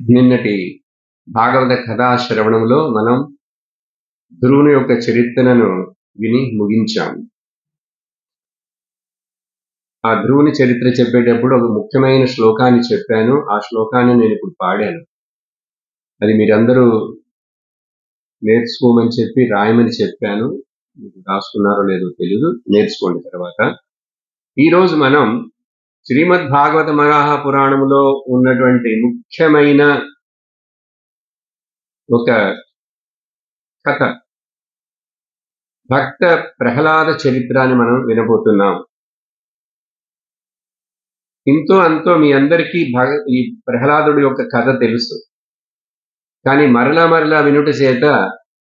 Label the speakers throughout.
Speaker 1: నిన్నటి భాగవత కథా శ్రవణంలో మనం ధ్రువుని యొక్క చరిత్రను విని ముగించాము. ఆ ధ్రువుని చరిత్ర చెప్పేటప్పుడు ఒక ముఖ్యమైన శ్లోకాన్ని చెప్పాను. ఆ శ్లోకాన్ని నేను ఇప్పుడు పాడాను. అది మీరందరూ నేర్చుకోమని చెప్పి రాయమని చెప్పాను. మీకు రాసుకున్నారో లేదో తెలియదు, నేర్చుకోండి తర్వాత. ఈరోజు మనం శ్రీమద్ భాగవత మహాపురాణంలో ఉన్నటువంటి ముఖ్యమైన ఒక కథ, భక్త ప్రహ్లాద చరిత్రాన్ని మనం వినబోతున్నాం. ఇంతో అంతో మీ అందరికీ ఈ ప్రహ్లాదుడి యొక్క కథ తెలుసు. కానీ మరలా వినుట చేత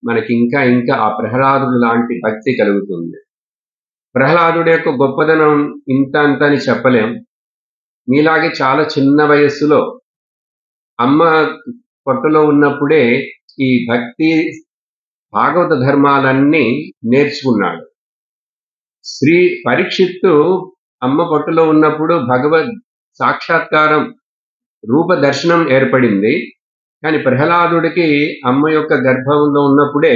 Speaker 1: మనకి ఇంకా ఆ ప్రహ్లాదుడు లాంటి భక్తి కలుగుతుంది. ప్రహ్లాదుడి యొక్క గొప్పదనం ఇంత అంత అని చెప్పలేం. మీలాగే చాలా చిన్న వయస్సులో అమ్మ పొట్టలో ఉన్నప్పుడే ఈ భక్తి భాగవత ధర్మాలన్నీ నేర్చుకున్నాడు. శ్రీ పరీక్షిత్తు అమ్మ పొట్టలో ఉన్నప్పుడు భగవద్ సాక్షాత్కారం రూప దర్శనం ఏర్పడింది. కానీ ప్రహ్లాదుడికి అమ్మ యొక్క గర్భంలో ఉన్నప్పుడే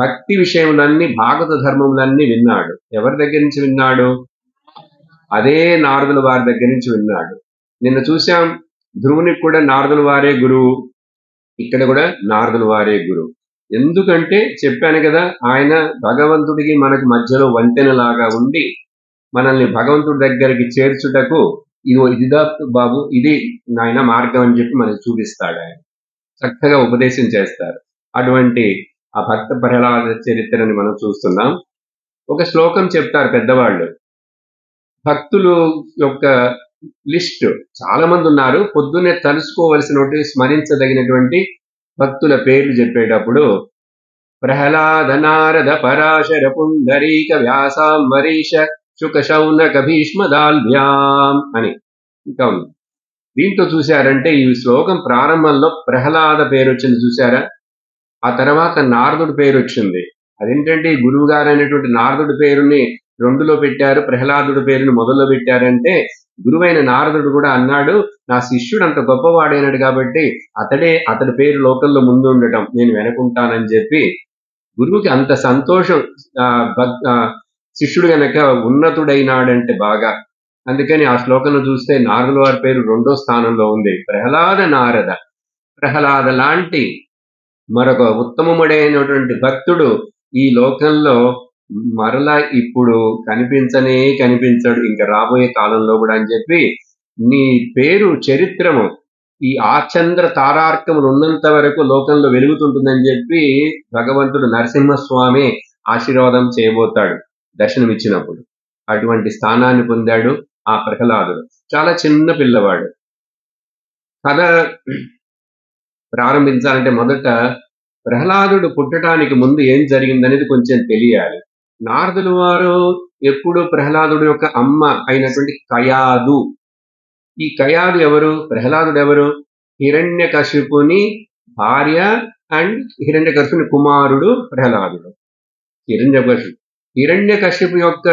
Speaker 1: భక్తి విషయములన్నీ, భాగవత ధర్మములన్నీ విన్నాడు. ఎవరి దగ్గర నుంచి విన్నాడు? అదే నారదుల వారి దగ్గర నుంచి విన్నాడు. నిన్న చూసాం, ధ్రువునికి కూడా నారదుల వారే గురువు, ఇక్కడ కూడా నారదుల వారే గురువు. ఎందుకంటే చెప్పాను కదా, ఆయన భగవంతుడికి మనకు మధ్యలో వంతెనలాగా ఉండి మనల్ని భగవంతుడి దగ్గరికి చేర్చుటకు ఇదిదా బాబు, ఇది నాయన మార్గం అని చెప్పి మనకు చూపిస్తాడు. ఆయన చక్కగా ఉపదేశం చేస్తారు. అటువంటి ఆ భక్త ప్రహ్లాద చరిత్రని మనం చూస్తున్నాం. ఒక శ్లోకం చెప్తారు పెద్దవాళ్ళు. భక్తులు యొక్క లిస్ట్ చాలా మంది ఉన్నారు. పొద్దున్నే తలుసుకోవలసినటువంటి, స్మరించదగినటువంటి భక్తుల పేర్లు చెప్పేటప్పుడు ప్రహ్లాద, నారద, పరాశర, పుండరీక, వ్యాసాంబరీష, శుక, శౌనక, భీష్మదాల్భ్యాం అని ఇంకా ఉంది. దీంతో చూశారంటే ఈ శ్లోకం ప్రారంభంలో ప్రహ్లాద పేరు వచ్చింది చూసారా, ఆ తర్వాత నారదుడి పేరు వచ్చింది. అదేంటంటే గురువు గారు అనేటువంటి నారదుడి పేరుని రెండులో పెట్టారు, ప్రహ్లాదుడి పేరుని మొదల్లో పెట్టారంటే గురువైన నారదుడు కూడా అన్నాడు, నా శిష్యుడు అంత గొప్పవాడైనాడు కాబట్టి అతడి పేరు లోకంలో ముందు ఉండటం, నేను వెనకుంటానని చెప్పి గురువుకి అంత సంతోషం. శిష్యుడు గనక ఉన్నతుడైనాడంటే బాగా. అందుకని ఆ శ్లోకంలో చూస్తే నారదుల వారి పేరు రెండో స్థానంలో ఉంది. ప్రహ్లాద, నారద. ప్రహ్లాద లాంటి మరొక ఉత్తమముడైనటువంటి భక్తుడు ఈ లోకంలో మరలా ఇప్పుడు కనిపించడు, ఇంకా రాబోయే కాలంలో కూడా అని చెప్పి నీ పేరు చరిత్రము ఈ ఆచంద్ర తారార్కములు ఉన్నంత వరకు లోకంలో వెలుగుతుంటుందని చెప్పి భగవంతుడు నరసింహస్వామి ఆశీర్వాదం చేయబోతాడు దర్శనమిచ్చినప్పుడు. అటువంటి స్థానాన్ని పొందాడు ఆ ప్రహ్లాదుడు. చాలా చిన్న పిల్లవాడు. కథ ప్రారంభించాలంటే మొదట ప్రహ్లాదుడు పుట్టడానికి ముందు ఏం జరిగిందనేది కొంచెం తెలియాలి. నారదుల వారు ఎప్పుడు ప్రహ్లాదుడు యొక్క అమ్మ అయినటువంటి కయాదు, ఈ కయాదు ఎవరు? ప్రహ్లాదుడు ఎవరు? హిరణ్యకశిపుని భార్య అండ్ హిరణ్యకశిపుని కుమారుడు ప్రహ్లాదుడు. హిరణ్యకశిపు యొక్క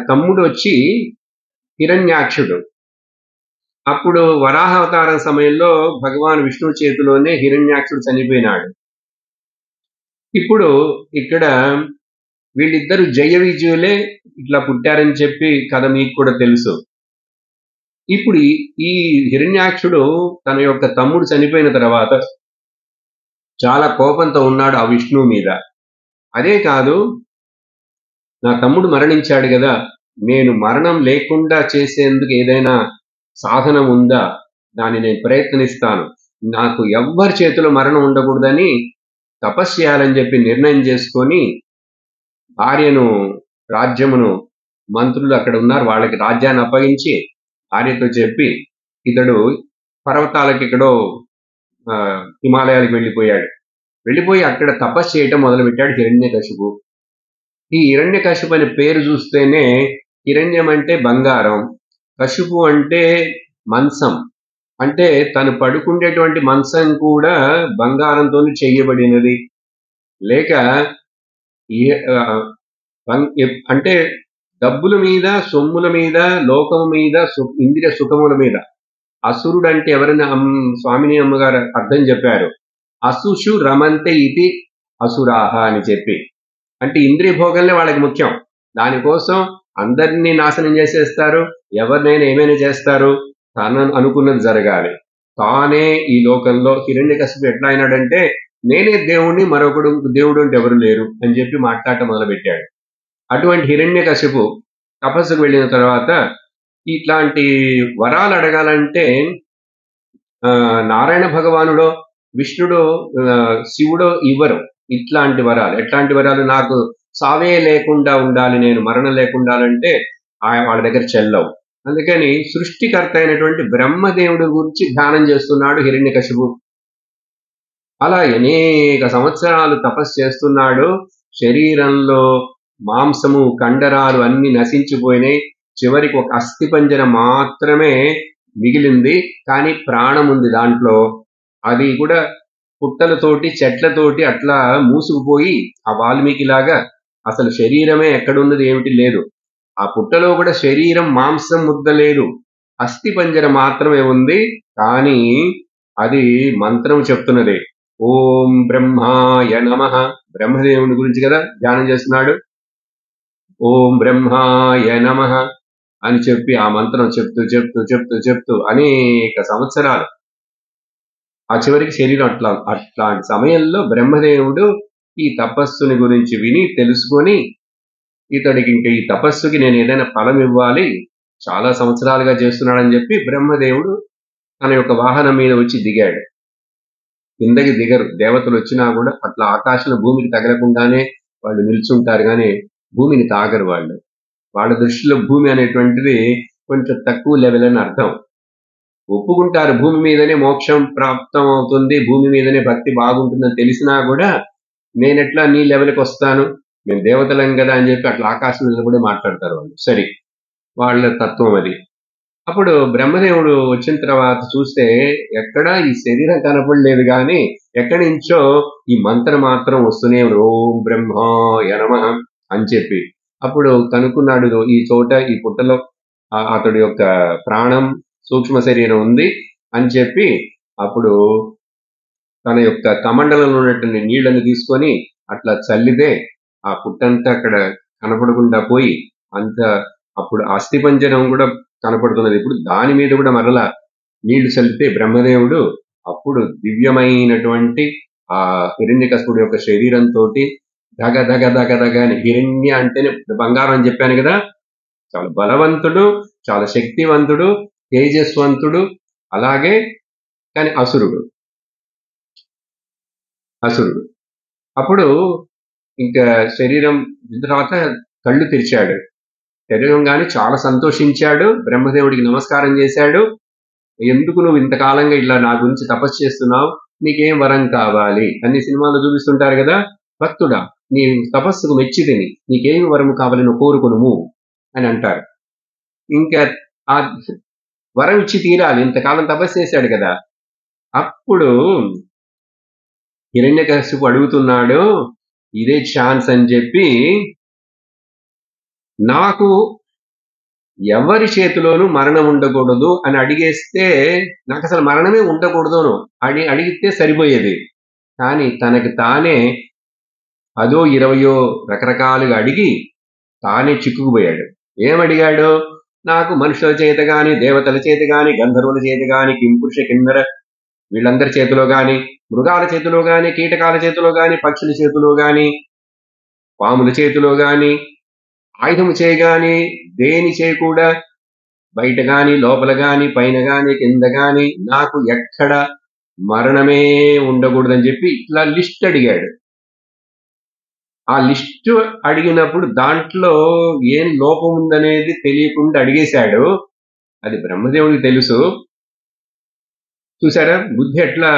Speaker 1: తమ్ముడు వచ్చి హిరణ్యాక్షుడు. అప్పుడు వరాహావతారం సమయంలో భగవాన్ విష్ణువు చేతిలోనే హిరణ్యాక్షుడు చనిపోయినాడు. ఇప్పుడు ఇక్కడ వీళ్ళిద్దరు జయ విజయులే ఇట్లా పుట్టారని చెప్పి కథ మీకు కూడా తెలుసు. ఇప్పుడు ఈ హిరణ్యాక్షుడు తన యొక్క తమ్ముడు చనిపోయిన తర్వాత చాలా కోపంతో ఉన్నాడు ఆ విష్ణువు మీద. అదే కాదు, నా తమ్ముడు మరణించాడు కదా, నేను మరణం లేకుండా చేసేందుకు ఏదైనా సాధనం ఉందా, దాన్ని నేను ప్రయత్నిస్తాను, నాకు ఎవ్వరి చేతిలో మరణం ఉండకూడదని తపస్సు చేయాలని చెప్పి నిర్ణయం చేసుకొని భార్యను, రాజ్యమును, మంత్రులు అక్కడ ఉన్నారు వాళ్ళకి రాజ్యాన్ని అప్పగించి భార్యతో చెప్పి ఇతడు పర్వతాలకు ఎక్కడో హిమాలయాలకు వెళ్ళిపోయి అక్కడ తపస్సు చేయటం మొదలుపెట్టాడు హిరణ్యకశిపు. ఈ హిరణ్యకశిపు అనే పేరు చూస్తేనే హిరణ్యం అంటే బంగారం, కశిపు అంటే మంచం, అంటే తను పడుకునేటువంటి మంచం కూడా బంగారంతో చేయబడినది. లేక అంటే డబ్బుల మీద, సొమ్ముల మీద, లోకము మీద, ఇంద్రియ సుఖముల మీద అసురుడు అంటే ఎవరైనా స్వామిని అమ్మగారు అర్థం చెప్పారు. అసుషు రమంతే ఇది అసురాహ అని చెప్పి, అంటే ఇంద్రియ భోగంలే వాళ్ళకి ముఖ్యం. దానికోసం అందరినీ నాశనం చేసేస్తారు, ఎవరినైనా ఏమైనా చేస్తారు, తను అనుకున్నది జరగాలి. తానే ఈ లోకంలో హిరణ్యకశిపుడు ఎట్లా అయినాడంటే, నేనే దేవుణ్ణి, మరొకడు దేవుడు అంటే ఎవరు లేరు అని చెప్పి మాట్లాడటం మొదలుపెట్టాడు. అటువంటి హిరణ్యకశిపు తపస్సుకు వెళ్ళిన తర్వాత ఇట్లాంటి వరాలు అడగాలంటే నారాయణ భగవానుడో విష్ణుడో శివుడో ఇవ్వరు ఇట్లాంటి వరాలు. ఎట్లాంటి వరాలు? నాకు సావే లేకుండా ఉండాలి, నేను మరణం లేకుండా అంటే వాళ్ళ దగ్గర చెల్లవు. అందుకని సృష్టికర్త అయినటువంటి బ్రహ్మదేవుడి గురించి ధ్యానం చేస్తున్నాడు హిరణ్యకశిపు. అలా అనేక సంవత్సరాలు తపస్సు చేస్తున్నాడు. శరీరంలో మాంసము కండరాలు అన్ని నశించిపోయినాయి. చివరికి ఒక అస్థిపంజర మాత్రమే మిగిలింది, కానీ ప్రాణం ఉంది దాంట్లో. అది కూడా పుట్టలతోటి చెట్లతోటి అట్లా మూసుకుపోయి ఆ వాల్మీకి లాగా అసలు శరీరమే ఎక్కడున్నది ఏమిటి లేదు. ఆ పుట్టలో కూడా శరీరం మాంసం ముద్ద లేదు, అస్థి పంజర మాత్రమే ఉంది. కానీ అది మంత్రం చెప్తున్నది, ఓం బ్రహ్మాయ నమః. బ్రహ్మదేవుని గురించి కదా ధ్యానం చేస్తున్నాడు. ఓం బ్రహ్మాయ నమః అని చెప్పి ఆ మంత్రం చెప్తూ చెప్తూ చెప్తూ చెప్తూ అనేక సంవత్సరాలు ఆ చివరికి శరీరం అట్లాంటి సమయంలో బ్రహ్మదేవుడు ఈ తపస్సుని గురించి విని తెలుసుకొని, ఇతడికి ఇంకా ఈ తపస్సుకి నేను ఏదైనా ఫలం ఇవ్వాలి, చాలా సంవత్సరాలుగా చేస్తున్నాడని చెప్పి బ్రహ్మదేవుడు తన యొక్క వాహనం మీద వచ్చి దిగాడు. కిందకి దిగరు దేవతలు వచ్చినా కూడా, అట్లా ఆకాశంలో భూమికి తగలకుండానే వాళ్ళు నిల్చుంటారు, కానీ భూమిని తాగరు వాళ్ళు. వాళ్ళ దృష్టిలో భూమి అనేటువంటిది కొంచెం తక్కువ లెవెల్ అని అర్థం. ఒప్పుకుంటారు భూమి మీదనే మోక్షం ప్రాప్తం అవుతుంది, భూమి మీదనే భక్తి బాగుంటుందని తెలిసినా కూడా నేనెట్లా నీ లెవెల్కి వస్తాను, మేము దేవతలం కదా అని చెప్పి అట్లా ఆకాశం నిలబడి మాట్లాడతారు వాళ్ళు. సరే, వాళ్ళ తత్వం అది. అప్పుడు బ్రహ్మదేవుడు వచ్చిన తర్వాత చూస్తే ఎక్కడా ఈ శరీరం కనపడలేదు, కానీ ఎక్కడి నుంచో ఈ మంత్రం మాత్రం వస్తూనే ఓం బ్రహ్మాయ నమః అని చెప్పి. అప్పుడు కనుక్కున్నాడు, ఈ చోట ఈ పుట్టలో అతడి యొక్క ప్రాణం సూక్ష్మ శరీరం ఉంది అని చెప్పి, అప్పుడు తన యొక్క కమండలంలో ఉన్నటువంటి నీళ్లను తీసుకొని అట్లా చల్లితే ఆ పుట్టంతా అక్కడ కనపడకుండా పోయి అంత, అప్పుడు అస్థిపంజరం కూడా కనపడుతున్నది. ఇప్పుడు దాని మీద కూడా మరలా నీళ్లు చల్లితే బ్రహ్మదేవుడు అప్పుడు దివ్యమైనటువంటి ఆ హిరణ్యకశిపుడు యొక్క శరీరంతో దగ దగ దగ దగ అని, హిరణ్య అంటేనే బంగారం అని చెప్పాను కదా, చాలా బలవంతుడు, చాలా శక్తివంతుడు, తేజస్వంతుడు, అలాగే కానీ అసురుడు. అప్పుడు ఇంకా శరీరం తర్వాత కళ్ళు తెరిచాడు. తెరవంగానే చాలా సంతోషించాడు, బ్రహ్మదేవుడికి నమస్కారం చేశాడు. ఎందుకు నువ్వు ఇంతకాలంగా ఇలా నా గురించి తపస్సు చేస్తున్నావు, నీకేం వరం కావాలి అన్ని సినిమాల్లో చూపిస్తుంటారు కదా, భక్తుడా నీ తపస్సుకు మెచ్చితిని, నీకేం వరం కావాలి నువ్వు కోరుకునుము అని అంటారు. ఇంకా ఆ వరం ఇచ్చి తీరాలి, ఇంతకాలం తపస్సు చేశాడు కదా. అప్పుడు హిరణ్యకశిపు అడుగుతున్నాడు, ఇదే ఛాన్స్ అని చెప్పి, నాకు ఎవరి చేతిలోనూ మరణం ఉండకూడదు అని అడిగేస్తే, నాకు అసలు మరణమే ఉండకూడదును అడిగితే సరిపోయేది. కానీ తనకి తానే 10 20 రకరకాలుగా అడిగి తానే చిక్కుకుపోయాడు. ఏమడిగాడు? నాకు మనుషుల చేత గాని, దేవతల చేత గాని, గంధర్వుల చేత గాని, కింపురుష కిన్నర వీళ్ళందరి చేతిలో గాని, మృగాల చేతిలో గాని, కీటకాల చేతిలో గాని, పక్షుల చేతిలో గాని, పాముల చేతిలో గాని, ఆయుధము చేయగాని, దేని చేయి కూడా బయట గాని, లోపల గాని, పైన గాని, కింద గాని నాకు ఎక్కడ మరణమే ఉండకూడదని చెప్పి ఇట్లా లిస్ట్ అడిగాడు. ఆ లిస్టు అడిగినప్పుడు దాంట్లో ఏం లోపం ఉందనేది తెలియకుండా అడిగేశాడు. అది బ్రహ్మదేవుడికి తెలుసు. చూసారా బుద్ధి ఎట్లా,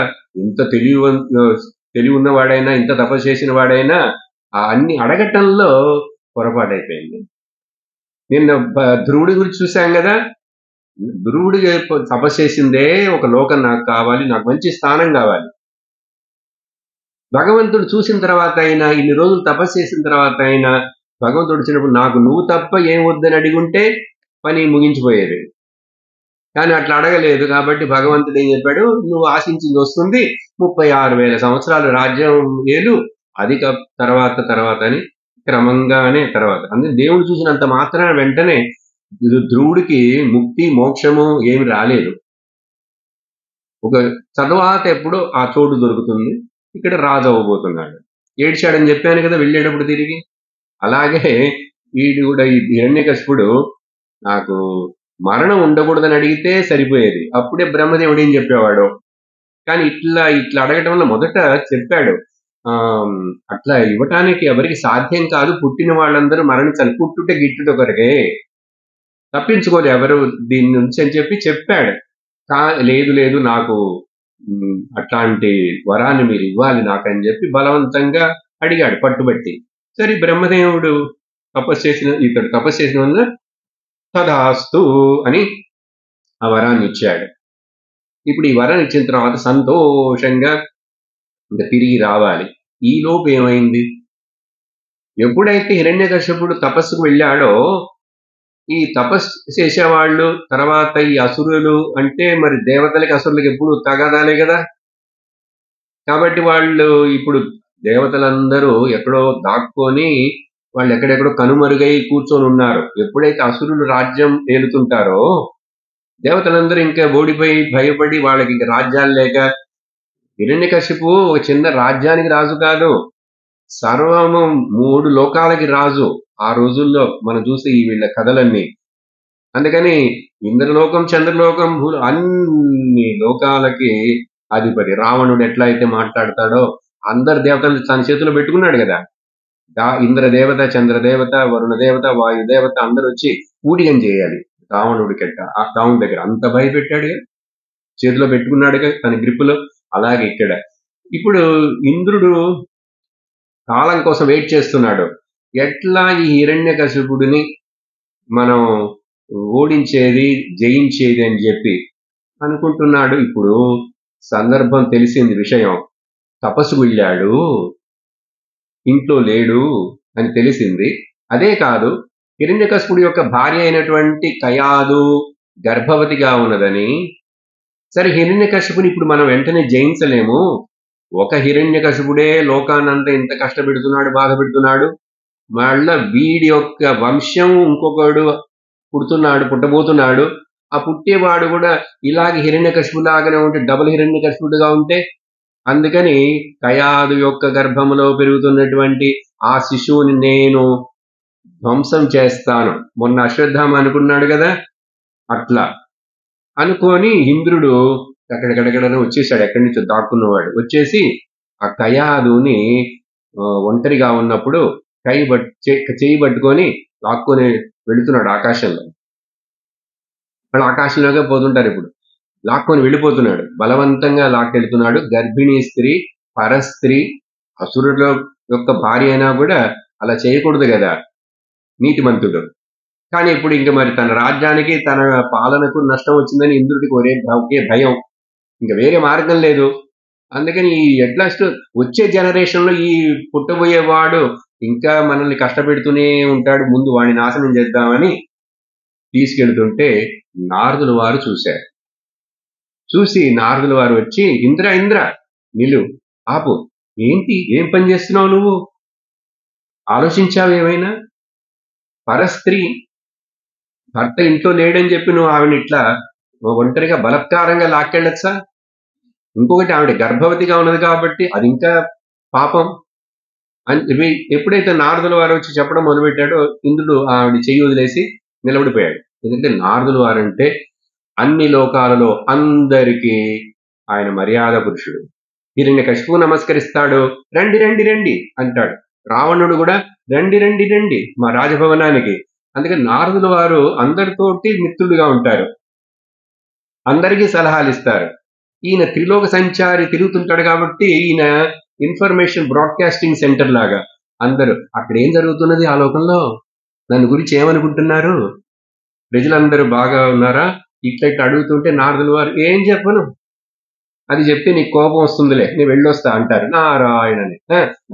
Speaker 1: ఇంత తెలివి ఉన్నవాడైనా, ఇంత తపస్సు చేసిన వాడైనా ఆ అన్ని అడగటంలో పొరపాటైపోయింది. నిన్న ధ్రువుడి గురించి చూశాం కదా, ధ్రువుడి తపస్సు చేసిందే ఒక లోకం నాకు కావాలి, నాకు మంచి స్థానం కావాలి. భగవంతుడు చూసిన తర్వాత అయినా, ఇన్ని రోజులు తపస్సు చేసిన తర్వాత అయినా భగవంతుడు వచ్చినప్పుడు నాకు నువ్వు తప్ప ఏం వద్దని అడిగి ఉంటే పని ముగించిపోయేది. కానీ అట్లా అడగలేదు కాబట్టి భగవంతుడు ఏం చెప్పాడు, నువ్వు ఆశించింది వస్తుంది, 36,000 సంవత్సరాలు రాజ్యం ఏలు, అది తర్వాత తర్వాత అని క్రమంగానే తర్వాత. అందుకే దేవుడు చూసినంత మాత్రాన వెంటనే ధ్రువుడికి ముక్తి మోక్షము ఏమి రాలేదు. ఒక తర్వాత ఎప్పుడో ఆ చోటు దొరుకుతుంది, ఇక్కడ రాజు అవ్వబోతున్నాడు. ఏడ్చాడని చెప్పాను కదా వెళ్ళేటప్పుడు తిరిగి. అలాగే వీడు కూడా ఈ హిరణ్యకశిపుడు నాకు మరణం ఉండకూడదని అడిగితే సరిపోయేది, అప్పుడే బ్రహ్మదేవుడు ఏం చెప్పేవాడు. కానీ ఇట్లా ఇట్లా అడగటం వల్ల మొదట చెప్పాడు, అట్లా ఇవ్వటానికి ఎవరికి సాధ్యం కాదు, పుట్టిన వాళ్ళందరూ మరణించాలి, పుట్టుట గిట్టుట కొరకే, తప్పించుకోలేదు ఎవరు దీని నుంచి అని చెప్పి చెప్పాడు. లేదు లేదు నాకు అట్లాంటి వరాన్ని మీరు ఇవ్వాలి నాకని చెప్పి బలవంతంగా అడిగాడు పట్టుబట్టి. సరే బ్రహ్మదేవుడు ఇతడు తపస్సు చేసిన వల్ల తదాస్తు అని ఆ వరాన్ని ఇచ్చాడు. ఇప్పుడు ఈ వరాన్ని ఇచ్చిన తర్వాత సంతోషంగా ఇంకా తిరిగి రావాలి. ఈ లోపు ఏమైంది, ఎప్పుడైతే హిరణ్యకశిపుడు తపస్సుకు వెళ్ళాడో, ఈ తపస్సు చేసేవాళ్ళు తర్వాత ఈ అసురులు అంటే మరి దేవతలకి అసురులకి ఎప్పుడు తగాదాలే కదా. కాబట్టి వాళ్ళు ఇప్పుడు దేవతలందరూ ఎక్కడో దాక్కొని వాళ్ళు ఎక్కడెక్కడో కనుమరుగై కూర్చొని ఉన్నారు. ఎప్పుడైతే అసురులు రాజ్యం ఏలుతుంటారో దేవతలందరూ ఇంకా ఓడిపోయి భయపడి వాళ్ళకి ఇంకా రాజ్యాలు లేక, హిరణ్యకశిపు ఒక చిన్న రాజ్యానికి రాజు కాదు, సర్వము 3 లోకాలకి రాజు ఆ రోజుల్లో మనం చూస్తే ఈ వీళ్ళ కథలన్నీ. అందుకని ఇంద్రలోకం చంద్రలోకం అన్ని లోకాలకి అధిపతి. రావణుడు ఎట్లా అయితే మాట్లాడతాడో అందరు దేవతలు తన చేతిలో పెట్టుకున్నాడు కదా. ఇంద్రదేవత, చంద్రదేవత, వరుణ దేవత, వాయుదేవత అందరూ వచ్చి ఊడిగం చేయాలి రావణుడికి. ఆ రావణుడి దగ్గర అంత భయపెట్టాడు, చేతిలో పెట్టుకున్నాడు తన గ్రిప్పులో. అలాగే ఇక్కడ ఇప్పుడు ఇంద్రుడు కాలం కోసం వెయిట్ చేస్తున్నాడు, ఎట్లా ఈ హిరణ్యకశిపుడిని మనం ఓడించేది జయించేది అని చెప్పి అనుకుంటున్నాడు. ఇప్పుడు సందర్భం తెలిసింది, విషయం తపస్సు వెళ్ళాడు, ఇంట్లో లేడు అని తెలిసింది. అదే కాదు, హిరణ్యకశిపుడి యొక్క భార్య అయినటువంటి కయాదు గర్భవతిగా ఉన్నదని. సరే హిరణ్యకశిపుని ఇప్పుడు మనం వెంటనే జయించలేము, ఒక హిరణ్యకశిపుడే లోకాన్నంతా ఇంత కష్టపెడుతున్నాడు, బాధ పెడుతున్నాడు, మళ్ళా వీడి యొక్క వంశం ఇంకొకడు పుట్టబోతున్నాడు, ఆ పుట్టేవాడు కూడా ఇలాగే హిరణ్యకశిపులాగానే ఉంటే, డబుల్ హిరణ్యకశిపుడుగా ఉంటే, అందుకని కయాదు యొక్క గర్భంలో పెరుగుతున్నటువంటి ఆ శిశువుని నేను ధ్వంసం చేస్తాను. మొన్న అశ్వత్థామ అనుకున్నాడు కదా, అట్లా అనుకొని ఇంద్రుడు అక్కడికడగడనే వచ్చేసాడు, ఎక్కడి నుంచో దాక్కున్నవాడు వచ్చేసి ఆ కయాదుని ఒంటరిగా ఉన్నప్పుడు చేయి పట్టుకొని లాక్కొని వెళుతున్నాడు ఆకాశంలో. వాళ్ళు ఆకాశంలోగా పోతుంటారు, ఇప్పుడు లాక్కొని వెళ్ళిపోతున్నాడు, బలవంతంగా లాక్కెళ్తున్నాడు. గర్భిణీ స్త్రీ, పరస్త్రీ, అసురుల యొక్క భార్య అయినా కూడా అలా చేయకూడదు కదా నీతిమంతుడు. కానీ ఇప్పుడు ఇంక మరి తన రాజ్యానికి తన పాలనకు నష్టం వచ్చిందని ఇంద్రుడికి ఒకే భయం, ఇంకా వేరే మార్గం లేదు. అందుకని ఎట్లాస్ట్ వచ్చే జనరేషన్లో ఈ పుట్టబోయేవాడు ఇంకా మనల్ని కష్టపెడుతూనే ఉంటాడు, ముందు వాడిని నాశనం చేద్దామని తీసుకెళ్తుంటే నారదుల వారు చూశారు. చూసి నారదుల వారు వచ్చి, ఇంద్ర నిలు, ఆపు, ఏంటి, ఏం పని చేస్తున్నావు నువ్వు, ఆలోచించావు ఏమైనా? పరస్త్రీ, భర్త ఇంట్లో లేడని చెప్పి నువ్వు ఆవిడ ఇట్లా ఒంటరిగా బలత్కారంగా లాక్కెళ్ళచ్చా? ఇంకొకటి ఆవిడ గర్భవతిగా ఉన్నది కాబట్టి అది ఇంకా పాపం అని ఎప్పుడైతే నారదుల వారు వచ్చి చెప్పడం మొదలుపెట్టాడో ఇంద్రుడు ఆవిడ చెయ్యి వదిలేసి నిలబడిపోయాడు. ఎందుకంటే నారదుల వారంటే అన్ని లోకాలలో అందరికీ ఆయన మర్యాద పురుషుడు. హిరణ్యకశిపువు నమస్కరిస్తాడు, రండి రండి రండి అంటాడు. రావణుడు కూడా రండి రండి రండి మా రాజభవనానికి. అందుకని నారదుల వారు అందరితోటి మిత్రులుగా ఉంటారు, అందరికీ సలహాలు ఇస్తారు. ఈయన త్రిలోక సంచారి తిరుగుతుంటాడు కాబట్టి ఈయన ఇన్ఫర్మేషన్ బ్రాడ్కాస్టింగ్ సెంటర్ లాగా. అందరూ అక్కడ ఏం జరుగుతున్నది ఆ లోకంలో, దాని గురించి ఏమనుకుంటున్నారు, ప్రజలందరూ బాగా ఉన్నారా, ఇట్లా అడుగుతుంటే నారదుల వారు ఏం చెప్పను, అది చెప్తే నీకు కోపం వస్తుందిలే, నేను వెళ్ళొస్తా అంటారు. నారాయణని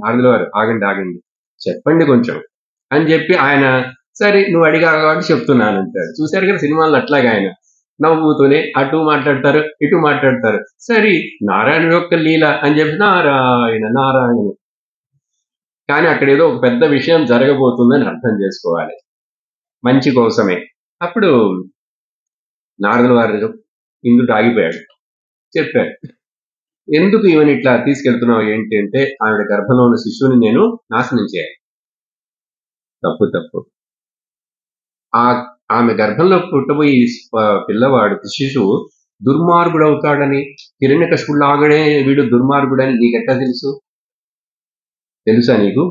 Speaker 1: నారదుల వారు ఆగండి చెప్పండి కొంచెం అని చెప్పి ఆయన సరే నువ్వు అడిగా కాబట్టి చెప్తున్నాను అంటాడు. చూశారు కదా సినిమాల్లో అట్లాగే ఆయన నవ్వుతూనే అటు మాట్లాడతారు ఇటు మాట్లాడతారు. సరే నారాయణ యొక్క లీల అని చెప్పి నారాయణ నారాయణ, కానీ అక్కడ ఏదో ఒక పెద్ద విషయం జరగబోతుందని అర్థం చేసుకోవాలి, మంచి కోసమే. అప్పుడు నారదుల వారు ఇంద్రుడు ఆగిపోయాడు, చెప్పాడు ఎందుకు ఈవెన్ ఇట్లా తీసుకెళ్తున్నావు ఏంటి అంటే, ఆవిడ గర్భంలో ఉన్న శిశువుని నేను నాశనం చేయాలి. తప్పు. ఆమె గర్భంలో పుట్టబోయి పిల్లవాడు శిశువు దుర్మార్గుడు అవుతాడని, హిరణ్యకశిపుడులాగానే వీడు దుర్మార్గుడని నీకెట్టా తెలుసా నీకు?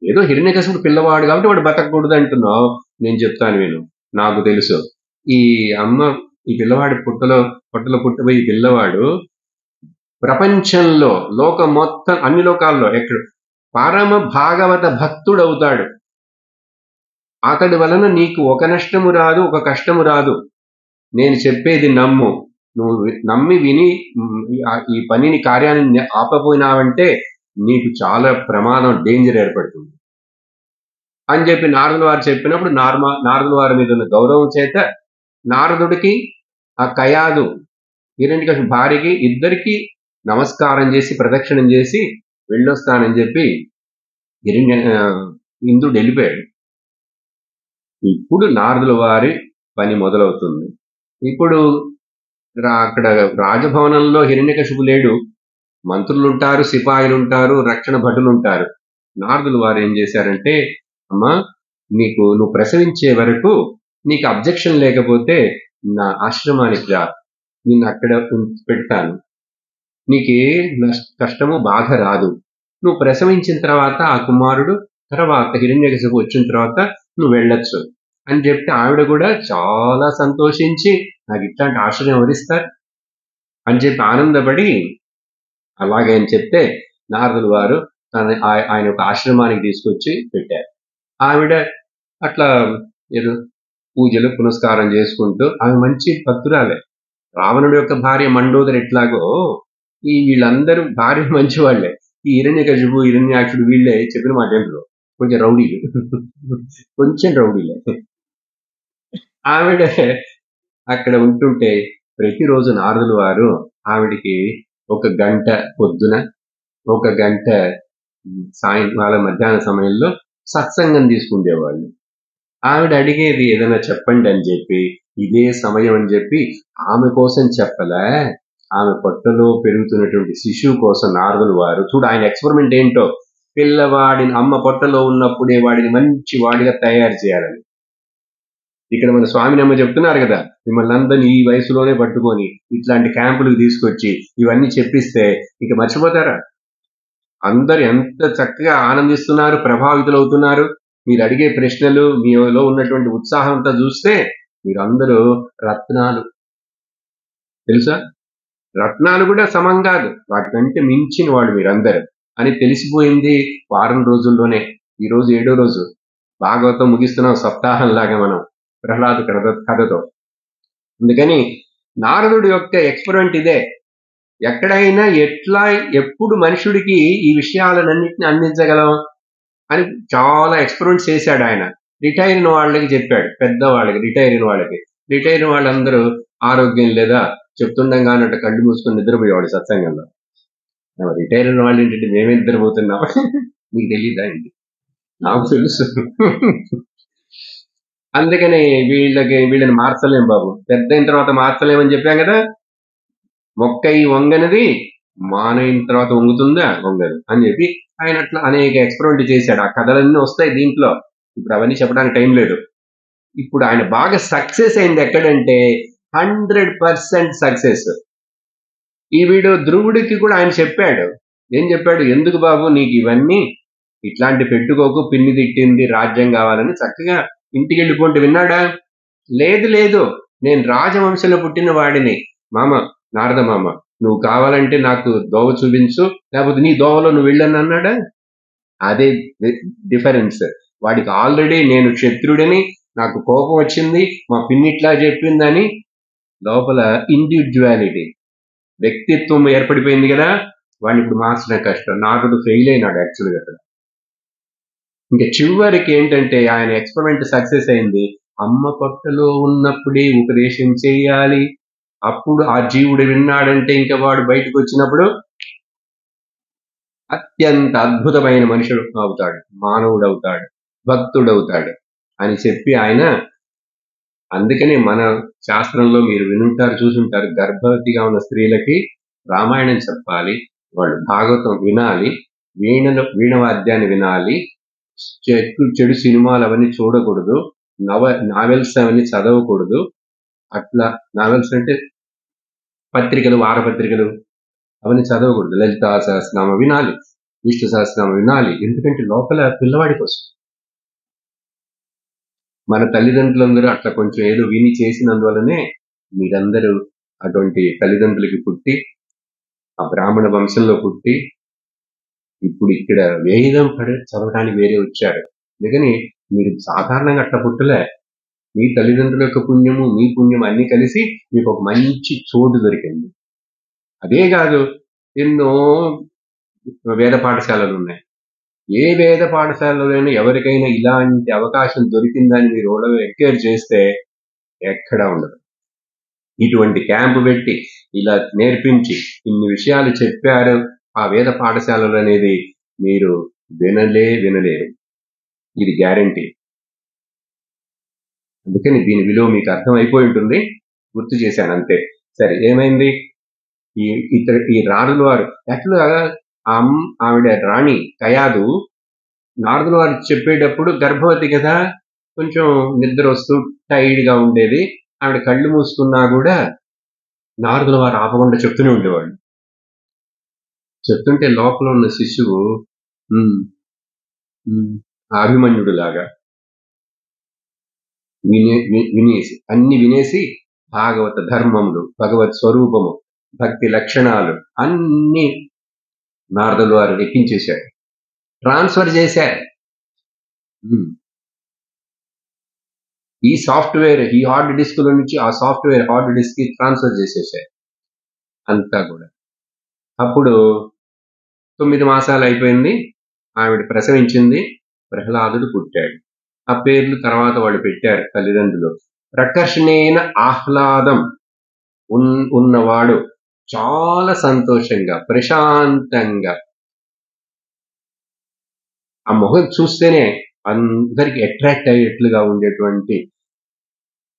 Speaker 1: ఏదో హిరణ్యకశిపుడు పిల్లవాడు కాబట్టి వాడు బతకూడదు అంటున్నావు. నేను చెప్తాను విను, నాకు తెలుసు. ఈ పిల్లవాడి పొట్టలో పుట్టబోయి పిల్లవాడు ప్రపంచంలో లోకం మొత్తం అన్ని లోకాల్లో ఎక్కడ పరమ భాగవత భక్తుడవుతాడు. అతడి వలన నీకు ఒక నష్టము రాదు, ఒక కష్టము రాదు. నేను చెప్పేది నమ్ము. నువ్వు నమ్మి విని ఈ పనిని కార్యాన్ని ఆపపోయినావంటే నీకు చాలా ప్రమాదం, డేంజర్ ఏర్పడుతుంది అని చెప్పి నారదుల వారు చెప్పినప్పుడు నారదుల వారి మీద ఉన్న గౌరవం చేత నారదుడికి ఆ కయాదు హిరణ్యకశిపుని భార్యకి ఇద్దరికి నమస్కారం చేసి ప్రదక్షిణం చేసి వెళ్ళొస్తానని చెప్పి ఇంద్రుడు వెళ్ళిపోయాడు. ఇప్పుడు నారదుల వారి పని మొదలవుతుంది. ఇప్పుడు అక్కడ రాజభవనంలో హిరణ్యకశిపు లేడు, మంత్రులు ఉంటారు, సిపాయిలు ఉంటారు, రక్షణ భటులు ఉంటారు. నారదుల వారు ఏం చేశారంటే, అమ్మా నువ్వు ప్రసవించే వరకు నీకు అబ్జెక్షన్ లేకపోతే నా ఆశ్రమానికి రా, నిన్ను అక్కడ పెడతాను, నీకే కష్టము బాధ రాదు. నువ్వు ప్రసవించిన తర్వాత ఆ కుమారుడు తర్వాత హిరణ్యకశిపు వచ్చిన తర్వాత నువ్వు వెళ్ళొచ్చు అని చెప్తే ఆవిడ కూడా చాలా సంతోషించి నాకు ఇట్లాంటి ఆశ్రయం వరిస్తారు అని చెప్పి ఆనందపడి అలాగే అని చెప్తే నారదుల వారు ఆయన ఒక ఆశ్రమానికి తీసుకొచ్చి పెట్టారు. ఆవిడ అట్లా ఏదో పూజలు పునస్కారం చేసుకుంటూ ఆమె మంచి భక్తురాలే. రావణుడి యొక్క భార్య మండోదరి ఎట్లాగో వీళ్ళందరూ భార్య మంచి వాళ్ళే. ఈ హిరణ్యకశిపు హిరణ్యాక్షుడు వీళ్ళే చెప్పిన మాట ఏంటో కొంచెం రౌడీలే. ఆవిడ అక్కడ ఉంటుంటే ప్రతిరోజు నారదుల వారు ఆవిడికి 1 గంట పొద్దున 1 గంట సాయంకాలం మధ్యాహ్న సమయంలో సత్సంగం తీసుకుండేవాళ్ళు. ఆవిడ అడిగేది ఏదైనా చెప్పండి అని చెప్పి, ఇదే సమయం అని చెప్పి ఆమె కోసం చెప్పలే, ఆమె పొట్టలో పెరుగుతున్నటువంటి శిశువు కోసం నారదుల వారు చూడు ఆయన ఎక్స్పెరిమెంట్ ఏంటో, పిల్లవాడిని అమ్మ పొట్టలో ఉన్నప్పుడే వాడిని మంచి వాడిగా తయారు చేయాలని. ఇక్కడ మన స్వామినమ్మ చెప్తున్నారు కదా, మిమ్మల్ని అందరినీ ఈ వయసులోనే పట్టుకొని ఇట్లాంటి క్యాంపులకు తీసుకొచ్చి ఇవన్నీ చెప్పిస్తే ఇక మర్చిపోతారా? అందరు ఎంత చక్కగా ఆనందిస్తున్నారు, ప్రభావితులవుతున్నారు. మీరు అడిగే ప్రశ్నలు, మీలో ఉన్నటువంటి ఉత్సాహంతో చూస్తే మీరందరూ రత్నాలు. తెలుసా, రత్నాలు కూడా సమం కాదు, వాటికంటే మించిన వాడు మీరందరూ అని తెలిసిపోయింది వారం రోజుల్లోనే. ఈరోజు 7వ రోజు భాగవతం ముగిస్తున్నాం సప్తాహం లాగా మనం ప్రహ్లాద కథతో. అందుకని నారదుడి యొక్క ఎక్స్పెరిమెంట్ ఇదే. ఎక్కడైనా ఎప్పుడు మనుషుడికి ఈ విషయాలన్నింటినీ అందించగలం అని చాలా ఎక్స్పెరిమెంట్స్ చేశాడు ఆయన. రిటైర్ అయిన వాళ్ళకి చెప్పాడు, పెద్దవాళ్ళకి, రిటైర్ అయిన వాళ్ళందరూ ఆరోగ్యం లేదా చెప్తుండగా అన్నట్టు కళ్ళు మూసుకొని నిద్రపోయేవాడు సత్సంగంలో. రిటైర్ అయిన వాళ్ళు ఏంటంటే మేమే నిద్రపోతున్నాం మీకు తెలియదా అండి? నాకు తెలుసు. అందుకని వీళ్ళని మార్చలేం బాబు, పెద్ద అయిన తర్వాత మార్చలేమని చెప్పాం కదా. మొక్కయి వంగనది మానైన తర్వాత వంగుతుందా? వంగదు అని చెప్పి ఆయన అట్లా అనేక ఎక్స్పెరిమెంట్ చేశాడు. ఆ కథలన్నీ వస్తాయి దీంట్లో, ఇప్పుడు అవన్నీ చెప్పడానికి టైం లేదు. ఇప్పుడు ఆయన బాగా సక్సెస్ అయింది ఎక్కడంటే 100% సక్సెస్. ఈ వీడియో ధ్రువుడికి కూడా ఆయన చెప్పాడు. ఏం చెప్పాడు? ఎందుకు బాబు నీకు ఇవన్నీ, ఇట్లాంటి పెట్టుకోకు, పిన్ని తిట్టింది రాజ్యం కావాలని. చక్కగా ఇంటికి వెళ్ళిపోండి. విన్నాడా? లేదు నేను రాజవంశంలో పుట్టిన వాడిని మామ, నారద మామ, నువ్వు కావాలంటే నాకు దోవ చూపించు, లేకపోతే నీ దోవలో నువ్వు వెళ్ళని అన్నాడా? అదే డిఫరెన్స్. వాడికి ఆల్రెడీ నేను క్షత్రుడిని, నాకు కోపం వచ్చింది, మా పిన్నిట్లా చెప్పిందని లోపల ఇండివిజువాలిటీ, వ్యక్తిత్వం ఏర్పడిపోయింది కదా. వాడిని ఇప్పుడు మార్చడం కష్టం. నారదుడు ఫెయిల్ అయినాడు యాక్చువల్గా అక్కడ. ఇంకా చివరికి ఏంటంటే ఆయన ఎక్స్పెరిమెంట్ సక్సెస్ అయింది. అమ్మ పొట్టలో ఉన్నప్పుడే ఉపదేశం చేయాలి. అప్పుడు ఆ జీవుడు విన్నాడంటే ఇంకా వాడు బయటకు వచ్చినప్పుడు అత్యంత అద్భుతమైన మనుషుడు అవుతాడు, మానవుడవుతాడు, భక్తుడవుతాడు అని చెప్పి ఆయన. అందుకని మన శాస్త్రంలో మీరు వినుంటారు, చూసుంటారు, గర్భవతిగా ఉన్న స్త్రీలకి రామాయణం చెప్పాలి, వాళ్ళు భాగవతం వినాలి, వీణవాద్యాన్ని వినాలి, చెడు సినిమాలు అవన్నీ చూడకూడదు, నావెల్స్ అవన్నీ చదవకూడదు. అట్లా నావెల్స్ అంటే పత్రికలు, వారపత్రికలు అవన్నీ చదవకూడదు. లలితా సహస్రనామ వినాలి, విష్ణు సహస్రనామ వినాలి. ఎందుకంటే లోపల పిల్లవాడి కోసం. మన తల్లిదండ్రులందరూ అట్లా కొంచెం ఏదో విని చేసినందువల్లనే మీరందరూ అటువంటి తల్లిదండ్రులకి పుట్టి, ఆ బ్రాహ్మణ వంశంలో పుట్టి, ఇప్పుడు ఇక్కడ వేదం చదవడానికి వేరే వచ్చారు. అందుకని మీరు సాధారణంగా అట్లా పుట్టలే. మీ తల్లిదండ్రుల యొక్క పుణ్యము, మీ పుణ్యం అన్ని కలిసి మీకు ఒక మంచి చోటు దొరికింది. అదే కాదు, ఎన్నో వేద పాఠశాలలు ఉన్నాయి. ఏ వేద పాఠశాలలోనైనా ఎవరికైనా ఇలాంటి అవకాశం దొరికిందని మీరు ఎంక్వైరీ చేస్తే ఎక్కడా ఉండదు. ఇటువంటి క్యాంపు పెట్టి ఇలా నేర్పించి ఇన్ని విషయాలు చెప్పారు ఆ వేద పాఠశాలలు అనేది మీరు వినలేరు. ఇది గ్యారంటీ. అందుకని దీని విలువ మీకు అర్థం అయిపోయి ఉంటుంది, గుర్తు చేశాను అంతే. సరే, ఏమైంది? ఈ రాజుల వారు యాక్చువల్గా ఆవిడ రాణి కయాదు నారదుల వారు చెప్పేటప్పుడు గర్భవతి కదా, కొంచెం నిద్ర వస్తూ టైర్డ్గా ఉండేది. ఆవిడ కళ్ళు మూసుకున్నా కూడా నారదుల వారు ఆపకుండా చెప్తూనే ఉండేవాళ్ళు. చెప్తుంటే లోపల ఉన్న శిశువు అభిమన్యుడు లాగా వినేసి భాగవత ధర్మములు, భగవత్ స్వరూపము, భక్తి లక్షణాలు అన్ని నారదుల వారు ఎక్కించేశారు, ట్రాన్స్ఫర్ చేశారు. ఈ సాఫ్ట్వేర్ ఈ హార్డ్ డిస్క్ లో నుంచి ఆ సాఫ్ట్వేర్ హార్డ్ డిస్క్ కి ట్రాన్స్ఫర్ చేసేసారు అంతా కూడా. అప్పుడు 9 మాసాలు అయిపోయింది, ఆవిడ ప్రసవించింది, ప్రహ్లాదుడు పుట్టాడు. ఆ పేర్లు తర్వాత వాళ్ళు పెట్టారు తల్లిదండ్రులు. ప్రకర్షణేన ఆహ్లాదం ఉన్నవాడు, చాలా సంతోషంగా ప్రశాంతంగా, ఆ మొహం చూస్తేనే అందరికి అట్రాక్ట్ అయ్యేట్లుగా ఉండేటువంటి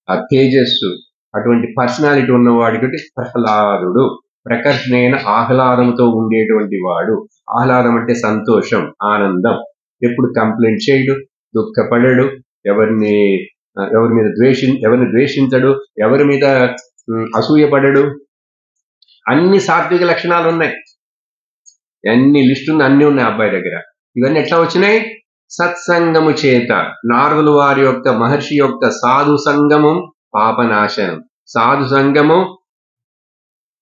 Speaker 1: ఆ తేజస్సు, అటువంటి పర్సనాలిటీ ఉన్నవాడికి ప్రహ్లాదుడు. ప్రకర్షణైన ఆహ్లాదంతో ఉండేటువంటి వాడు. ఆహ్లాదం అంటే సంతోషం, ఆనందం. ఎప్పుడు కంప్లైంట్ చేయడు, దుఃఖపడడు, ఎవరిని ద్వేషించడు, ఎవరి మీద అసూయపడడు. అన్ని సాత్విక లక్షణాలు ఉన్నాయి, అన్ని లిస్టులు అన్ని ఉన్నాయి అబ్బాయి దగ్గర. ఇవన్నీ ఎట్లా వచ్చినాయి? సత్సంగము చేత. నారదుల వారి యొక్క, మహర్షి యొక్క సాధు సంగమం పాపనాశనం, సాధు సంగము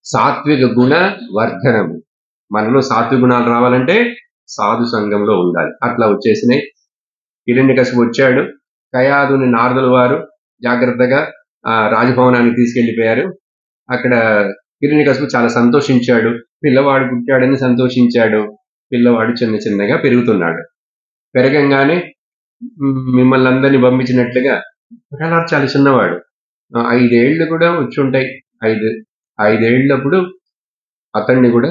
Speaker 1: సాత్విక గుణ వర్ధనము. మనలో సాత్విక గుణాలు రావాలంటే సాధు సంఘంలో ఉండాలి. అట్లా వచ్చేసినాయి. హిరణ్యకశిపుడు వచ్చాడు, కయాదుని నారదుల వారు జాగ్రత్తగా రాజభవనానికి తీసుకెళ్లిపోయారు. అక్కడ హిరణ్యకశిపుడు చాలా సంతోషించాడు, పిల్లవాడు పుట్టాడని సంతోషించాడు. పిల్లవాడు చిన్న చిన్నగా పెరుగుతున్నాడు. పెరగంగానే మిమ్మల్ని అందరినీ పంపించినట్లుగా ప్రహ్లాదు చాలా చిన్నవాడు, 5 ఏళ్ళు కూడా వచ్చి ఉంటాయి. 5 ఏళ్ళప్పుడు అతన్ని కూడా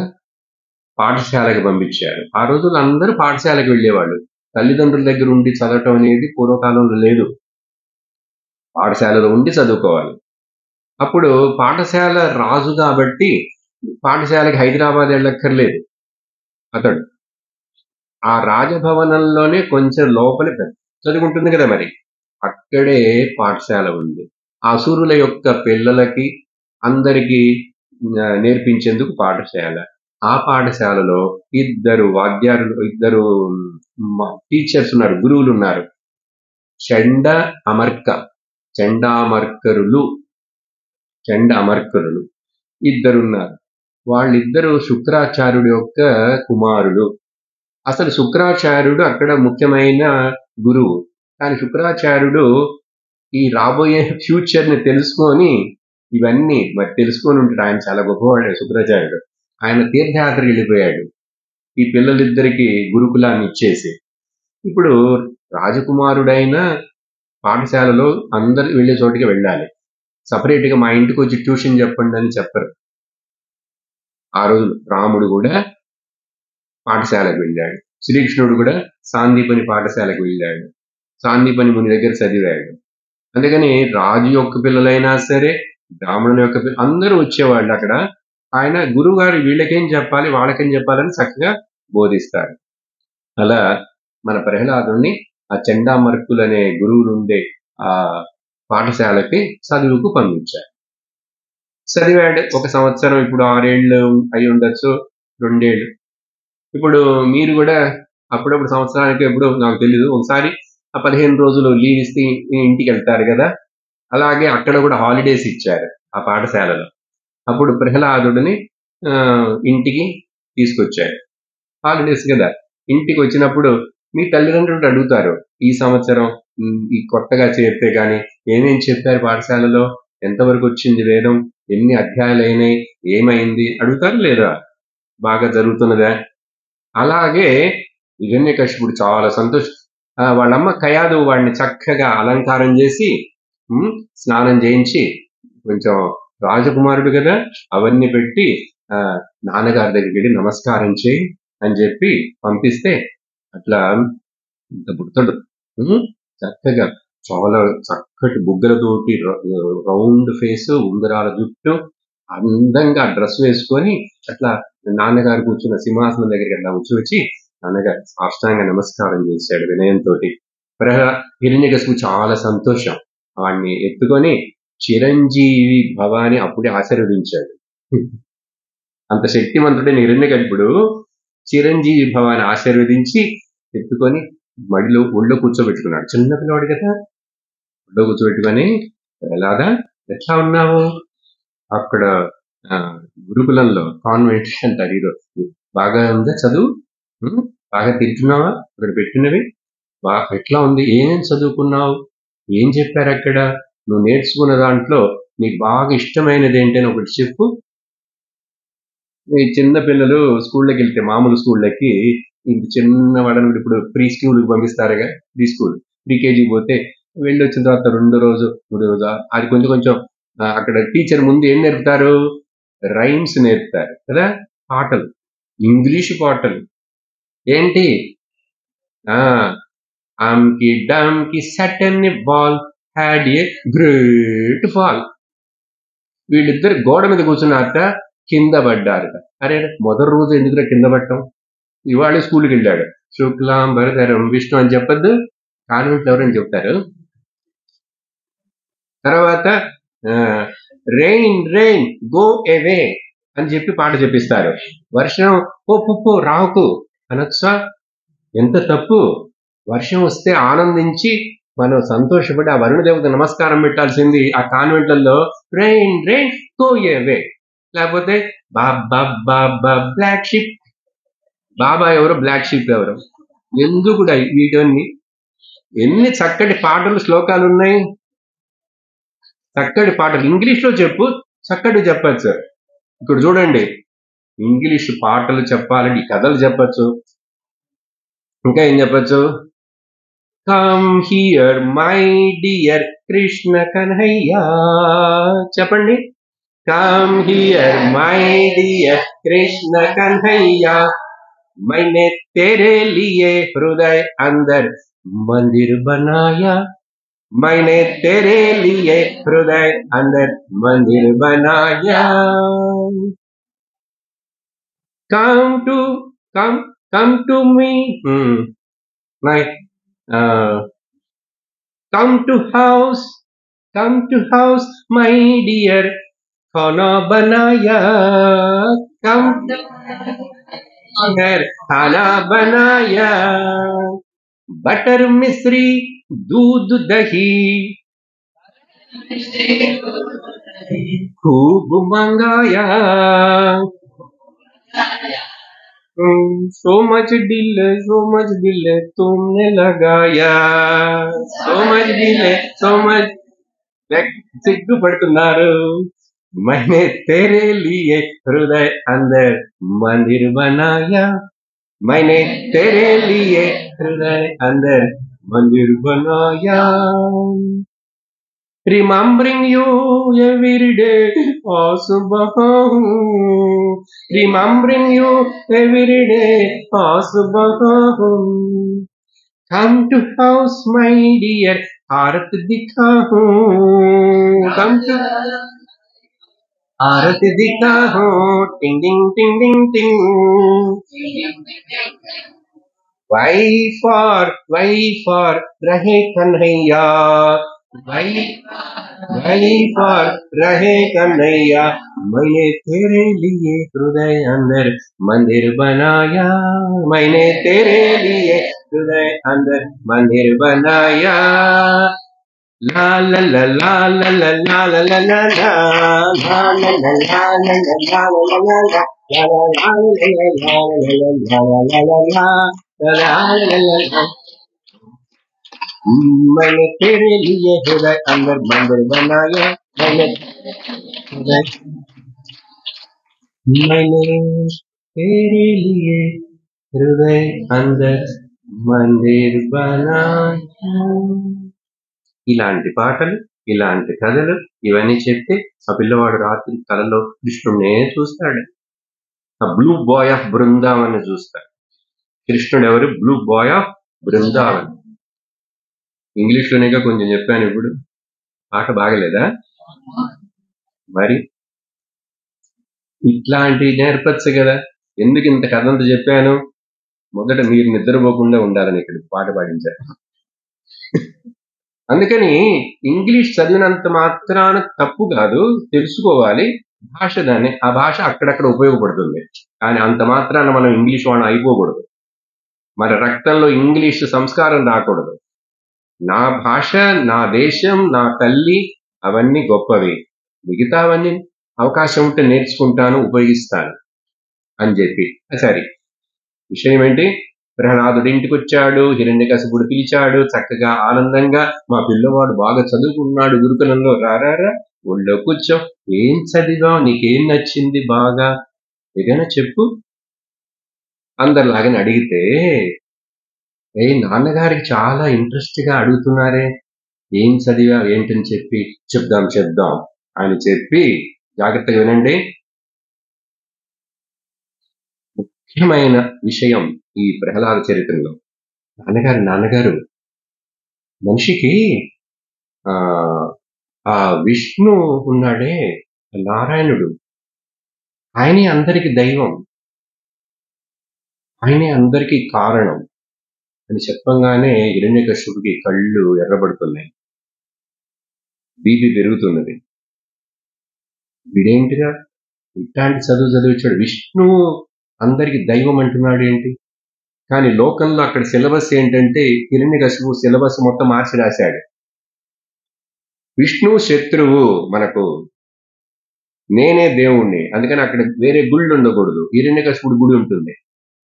Speaker 1: పాఠశాలకు పంపించారు. ఆ రోజుల్లో అందరూ పాఠశాలకు వెళ్ళేవాళ్ళు. తల్లిదండ్రుల దగ్గర ఉండి చదవటం అనేది పూర్వకాలంలో లేదు, పాఠశాలలో ఉండి చదువుకోవాలి. అప్పుడు పాఠశాల రాజు కాబట్టి పాఠశాలకి హైదరాబాద్ వెళ్ళక్కర్లేదు. అతడు ఆ రాజభవనంలోనే కొంచెం లోపలి చదువుకుంటుంది కదా, మరి అక్కడే పాఠశాల ఉంది. అసురుల యొక్క పిల్లలకి అందరికీ నేర్పించేందుకు పాఠశాల. ఆ పాఠశాలలో ఇద్దరు టీచర్స్ ఉన్నారు, గురువులు ఉన్నారు. చండామర్కరులు ఇద్దరున్నారు. వాళ్ళిద్దరు శుక్రాచార్యుడి యొక్క కుమారులు. అసలు శుక్రాచార్యుడు అక్కడ ముఖ్యమైన గురువు, కానీ శుక్రాచార్యుడు ఈ రాబోయే ఫ్యూచర్ ని తెలుసుకొని ఇవన్నీ మరి తెలుసుకొని ఉంటాడు. ఆయన చాలా గొప్పవాడు శుక్రాచార్యుడు. ఆయన తీర్థయాత్రకి వెళ్ళిపోయాడు ఈ పిల్లలిద్దరికి గురుకులాన్ని ఇచ్చేసి. ఇప్పుడు రాజకుమారుడైన పాఠశాలలో అందరు వెళ్ళే చోటికి వెళ్ళాలి. సపరేట్గా మా ఇంటికి వచ్చి ట్యూషన్ చెప్పండి అని చెప్పరు. ఆ రోజు రాముడు కూడా పాఠశాలకు వెళ్ళాడు, శ్రీకృష్ణుడు కూడా సాందీపని పాఠశాలకు వెళ్ళాడు, సాందీపని ముని దగ్గర చదివాడు. అందుకని రాజు యొక్క పిల్లలైనా సరే, బ్రాహ్మణుల యొక్క అందరూ వచ్చేవాళ్ళు అక్కడ. ఆయన గురువు గారు వీళ్ళకేం చెప్పాలి వాళ్ళకేం చెప్పాలని చక్కగా బోధిస్తారు. అలా మన ప్రహ్లాదుని ఆ చెండామర్కులు అనే గురువులు ఉండే ఆ పాఠశాలకి చదువుకు పంపించారు. చదివాడు 1 సంవత్సరం, ఇప్పుడు 6 ఏళ్ళు అయి ఉండొచ్చు, 2 ఏళ్ళు. ఇప్పుడు మీరు కూడా అప్పుడప్పుడు సంవత్సరానికి ఎప్పుడు నాకు తెలీదు ఒకసారి ఆ 15 రోజులు లీవ్ ఇస్తే ఇంటికి వెళ్తారు కదా, అలాగే అక్కడ కూడా హాలిడేస్ ఇచ్చారు ఆ పాఠశాలలో. అప్పుడు ప్రహ్లాదుడిని ఇంటికి తీసుకొచ్చారు. హాలిడేస్ కదా, ఇంటికి వచ్చినప్పుడు మీ తల్లిదండ్రులు అడుగుతారు, ఈ సంవత్సరం ఈ కొత్తగా చేరితే కానీ ఏమేం చెప్పారు పాఠశాలలో, ఎంతవరకు వచ్చింది వేదం, ఎన్ని అధ్యాయాలు అయినాయి, ఏమైంది అడుగుతారు లేదా, బాగా జరుగుతున్నదా? అలాగే హిరణ్యకశిపుడు చాలా వాళ్ళమ్మ కయాదు వాడిని చక్కగా అలంకారం చేసి స్నానం చేయించి, కొంచెం రాజకుమారుడు కదా, అవన్నీ పెట్టి నాన్నగారి దగ్గరికి వెళ్ళి నమస్కారం చేయి అని చెప్పి పంపిస్తే అట్లా ఇంత పుడతాడు, చక్కగా చాలా చక్కటి బుగ్గలతోటి రౌండ్ ఫేస్, ఉంగరాల జుట్టు, అందంగా డ్రెస్ వేసుకొని అట్లా నాన్నగారు కూర్చున్న సింహాసనం దగ్గరికి అట్లా వచ్చి నాన్నగారు సాష్టాంగ నమస్కారం చేశాడు వినయంతో. హిరణ్యకశిపుడు చాలా సంతోషం, వాడిని ఎత్తుకొని చిరంజీవి భవాని అప్పుడే ఆశీర్వదించాడు. అంత శక్తివంతుడైన హిరణ్యకశిపుడు చిరంజీవి భవాని ఆశీర్వదించి ఎత్తుకొని మడిలో ఒళ్ళో కూర్చోబెట్టుకున్నాడు. చిన్నపిల్లవాడు కదా, ఒళ్ళో కూర్చోబెట్టుకొని, ఎలాగా ఎట్లా ఉన్నావు, అక్కడ గురుకులంలో కాన్వెంట్ అంటారు, ఈరోజు బాగా ఉందా చదువు, బాగా తింటున్నావా, అక్కడ పెట్టినవి ఎట్లా ఉంది, ఏమేం చదువుకున్నావు, ఏం చెప్పారు అక్కడ, నువ్వు నేర్చుకున్న దాంట్లో నీకు బాగా ఇష్టమైనది ఏంటని ఒకటి చెప్పు. ఈ చిన్న పిల్లలు స్కూళ్ళకి వెళ్తే, మామూలు స్కూళ్ళకి చిన్న వాడని ఇప్పుడు ప్రీ స్కూల్కి పంపిస్తారుగా, ప్రీ కేజీ పోతే వెళ్ళి వచ్చిన తర్వాత 2 రోజు 3 రోజు అది కొంచెం అక్కడ టీచర్ ముందు ఏం నేర్పుతారు, రైమ్స్ నేర్పుతారు కదా, పాటలు, ఇంగ్లీషు పాటలు. ఏంటి, ఆమ్కి Dumpty sat on wall had a great fall. వీళ్ళిద్దరు గోడ మీద కూర్చున్నారట, కింద పడ్డారట. అరే మొదటి రోజు ఎందుకురా కింద పట్టడం, ఇవాళ స్కూల్కి వెళ్ళాడు, శుక్లాంబరధరం విష్ణు అని చెప్పద్దు, కాన్వెంట్లు ఎవరని చెప్తారు. తర్వాత రెయిన్ రెయిన్ గో అవే అని చెప్పి పాట చెప్పిస్తారు. వర్షం పుప్పు రాకు అనొచ్చా, ఎంత తప్పు. వర్షం వస్తే ఆనందించి మనం సంతోషపడి ఆ వరుణ దేవత నమస్కారం పెట్టాల్సింది ఆ కాన్వెంట్లలో రెయిన్ రెయిన్ గో అవే. లేకపోతే బాబా బ్లాక్ షిప్, బాబా ఎవరు, బ్లాక్ షిప్ ఎవరు, ఎందుకు కూడా వీటన్ని ఎన్ని చక్కటి పాటలు శ్లోకాలు ఉన్నాయి, చక్కటి పాటలు ఇంగ్లీష్లో చెప్పు, చక్కటి చెప్పచ్చు. ఇక్కడ చూడండి, ఇంగ్లీష్ పాటలు చెప్పాలంటే కథలు చెప్పచ్చు, ఇంకా ఏం చెప్పచ్చు, come here my dear Krishna Kanhaiya, చెప్పండి, come here my dear Krishna Kanhaiya, मैंने तेरे लिए हृदय अंदर मंदिर बनाया, मैंने तेरे लिए हृदय अंदर मंदिर बनाया, come to me, come to house my dear, खाना बनाया, come to खाना बनाया, बटर मिश्री दूध दही खूब मंगाया, so much दिल तुमने लगाया, so much दिल so much సిగ్గుపడుతున్నారు, मैंने तेरे लिए हृदय अंदर मंदिर बनाया, मैंने तेरे लिए हृदय अंदर मंदिर बनाया. Remembering you every day, Asubaham. Remembering you every day, Asubaham. Come to house, my dear, Arat dikhaho. Come to Arat dikhaho. Ting ding ting ding ting. Why for Rahe Kanhaiya. Why for Rahe Kanhaiya. मैंने तेरे लिए हृदय अंदर मंदिर बनाया. मैंने तेरे लिए हृदय अंदर मंदिर बनाया. ला ला ला ला ला ला ला ला ला ला ला ला ला ला ला ला ला. मैंने तेरे लिए हृदय अंदर मंदिर बनाया. मैंने तेरे लिए हृदय अंदर మందిర్ బనాయా. ఇలాంటి పాటలు, ఇలాంటి కథలు ఇవన్నీ చెప్తే ఆ పిల్లవాడు రాత్రి కలలో కృష్ణుడినే చూస్తాడు. ఆ బ్లూ బాయ్ ఆఫ్ బృందావన్ చూస్తాడు. కృష్ణుడు ఎవరు? Blue boy of Brindavan. English లోనేగా కొంచెం చెప్పాను. ఇప్పుడు పాట బాగలేదా? మరి ఇట్లాంటి నేర్పచ్చు కదా. ఎందుకు ఇంత కథంత చెప్పాను? మొదట మీరు నిద్రపోకుండా ఉండాలని ఇక్కడ పాట పాడించారు. అందుకని ఇంగ్లీష్ చదివినంత మాత్రాన తప్పు కాదు, తెలుసుకోవాలి భాష. దాన్ని ఆ భాష అక్కడక్కడ ఉపయోగపడుతుంది. కానీ అంత మాత్రాన మనం ఇంగ్లీష్ వాడు అయిపోకూడదు. మన రక్తంలో ఇంగ్లీష్ సంస్కారం రాకూడదు. నా భాష, నా దేశం, నా తల్లి అవన్నీ గొప్పవి. మిగతావన్నీ అవకాశం ఉంటే నేర్చుకుంటాను, ఉపయోగిస్తాను అని చెప్పి. సరే, విషయం ఏంటి? ప్రహ్లాదుడు ఇంటికి వచ్చాడు. హిరణ్యకశిపుడు పిలిచాడు. చక్కగా ఆనందంగా, మా పిల్లవాడు బాగా చదువుకున్నాడు, గురుకులంలో రారా ఒళ్ళో కూర్చో. ఏం చదివావు? నీకేం నచ్చింది బాగా? ఏదైనా చెప్పు అందరిలాగని అడిగితే, నాన్నగారికి చాలా ఇంట్రెస్ట్ గా అడుగుతున్నారే, ఏం చదివా ఏంటని చెప్పి చెప్దాం అని చెప్పి, జాగ్రత్తగా వినండి. ముఖ్యమైన విషయం ఈ ప్రహ్లాద చరిత్రలో. నాన్నగారు మనిషికి ఆ విష్ణు ఉన్నాడే, నారాయణుడు, ఆయనే అందరికి దైవం, ఆయనే అందరికీ కారణం అని చెప్పంగానే హిరణ్యకశిపుడికి కళ్ళు ఎర్రబడుతున్నాయి, బీపీ పెరుగుతున్నది. వీడేంటిగా ఇట్లాంటి చదివించాడు, విష్ణు అందరికి దైవం అంటున్నాడు ఏంటి? కానీ లోకంలో అక్కడ సిలబస్ ఏంటంటే, హిరణ్యకశిపుడు సిలబస్ మొత్తం మార్చి రాశాడు. విష్ణు శత్రువు మనకు, నేనే దేవుణ్ణి, అందుకని అక్కడ వేరే గుళ్ళు ఉండకూడదు, హిరణ్యకశిపుడు గుడి ఉంటుంది.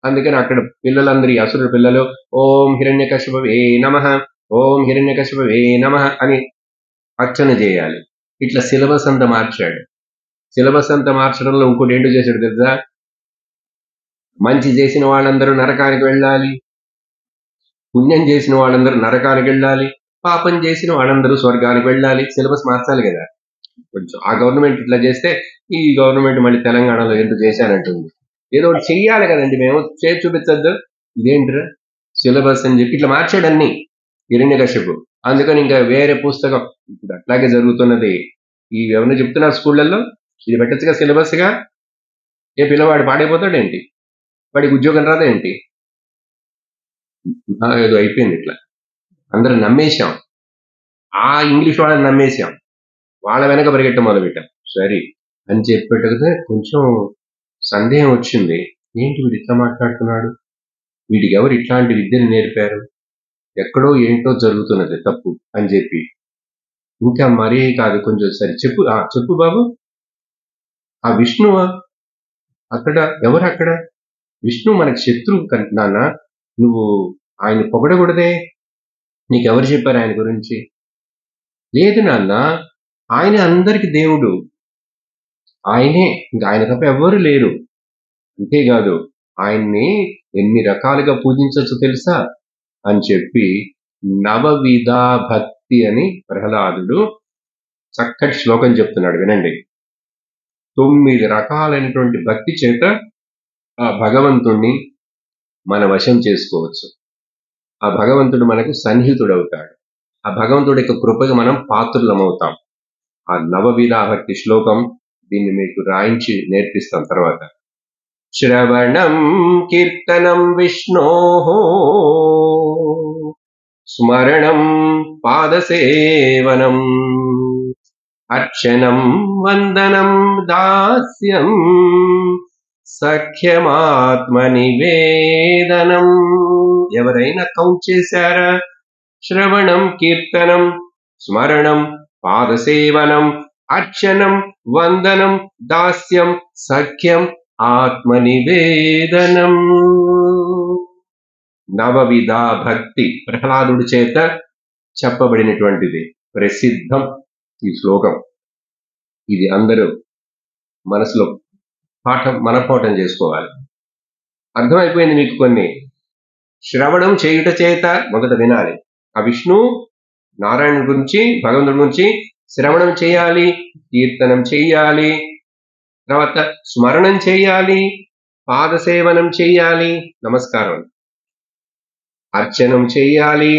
Speaker 1: అందుకని అక్కడ పిల్లలందరి అసురుల పిల్లలు ఓం హిరణ్యకశిపవే నమః, ఓం హిరణ్యకశిపవే నమః అని అర్చన చేయాలి. ఇట్లా సిలబస్ అంతా మార్చాడు. సిలబస్ అంతా మార్చడంలో ఇంకోటి ఏంటో చేశాడు తెలుసా? మంచి చేసిన వాళ్ళందరూ నరకానికి వెళ్ళాలి, పుణ్యం చేసిన వాళ్ళందరూ నరకానికి వెళ్ళాలి, పాపం చేసిన వాళ్ళందరూ స్వర్గానికి వెళ్ళాలి. సిలబస్ మార్చాలి కదా కొంచెం. ఆ గవర్నమెంట్ ఇట్లా చేస్తే ఈ గవర్నమెంట్ మళ్ళీ తెలంగాణలో ఎందుకు చేశానంటుంది. ఏదో ఒకటి చెయ్యాలి కదండి, మేము చేసి చూపించద్దు. ఇదేంటిరా సిలబస్ అని చెప్పి ఇట్లా మార్చాడన్ని హిరణ్యకశిపుడు. అందుకని ఇంకా వేరే పుస్తకం ఇప్పుడు అట్లాగే జరుగుతున్నది. ఈ ఎవరిని చెప్తున్నారు స్కూళ్ళల్లో, ఇది పెట్టచ్చుగా సిలబస్గా. ఏ పిల్లవాడు పాడైపోతాడేంటి? వాడికి ఉద్యోగం రాదా ఏంటి? ఏదో అయిపోయింది. ఇట్లా అందరం నమ్మేశాం, ఆ ఇంగ్లీష్ వాళ్ళని నమ్మేశాం, వాళ్ళ వెనక పరిగెట్ట మొదలుపెట్టాం. సరే అని చెప్పేటప్పుడు కొంచెం సందేహం వచ్చింది. ఏంటి వీడు ఇట్లా మాట్లాడుతున్నాడు, వీడికి ఎవరు ఇట్లాంటి విద్యను నేర్పారు, ఎక్కడో ఏంటో జరుగుతున్నది తప్పు అని చెప్పి, ఇంకా మరీ కాదు కొంచెం సరే చెప్పు బాబు, ఆ విష్ణువా అక్కడ? ఎవరు అక్కడ? విష్ణు మనకి శత్రువు నాన్న, నువ్వు ఆయన పొగడకూడదే, నీకెవరు చెప్పారు ఆయన గురించి? లేదు నాన్న, ఆయనే అందరికి దేవుడు, ఆయనే, ఇంకా ఆయన తప్ప ఎవ్వరు లేరు. అంతేకాదు ఆయన్ని ఎన్ని రకాలుగా పూజించవచ్చు తెలుసా అని చెప్పి నవవిధా భక్తి అని ప్రహ్లాదుడు చక్కటి శ్లోకం చెప్తున్నాడు, వినండి. 9 రకాలైనటువంటి భక్తి చేత ఆ భగవంతుణ్ణి మన వశం చేసుకోవచ్చు. ఆ భగవంతుడు మనకు సన్నిహితుడవుతాడు. ఆ భగవంతుడి యొక్క కృపగా మనం పాత్రులమవుతాం. ఆ నవవిధా భక్తి శ్లోకం దీన్ని మీకు రాయించి నేర్పిస్తాం తర్వాత. శ్రవణం కీర్తనం విష్ణోః స్మరణం పాదసేవనం అర్చనం వందనం దాస్యం సఖ్యమాత్మనివేదనం. ఎవరైనా కౌంట్ చేశారా? శ్రవణం కీర్తనం, స్మరణం పాదసేవనం, అర్చనం వందనం దాస్యం సఖ్యం ఆత్మనివేదనం. నవవిధా భక్తి ప్రహ్లాదుడి చేత చెప్పబడినటువంటిది, ప్రసిద్ధం ఈ శ్లోకం. ఇది అందరూ మనసులో మనపాఠం చేసుకోవాలి. అర్థమైపోయింది మీకు కొన్ని. శ్రవణం చేయుట చేత మొదట వినాలి. ఆ విష్ణు నారాయణ గురించి, భగవంతుడి గురించి శ్రవణం చేయాలి, కీర్తనం చేయాలి, తర్వాత స్మరణం చేయాలి, పాదసేవనం చేయాలి, నమస్కారం, అర్చనం చేయాలి,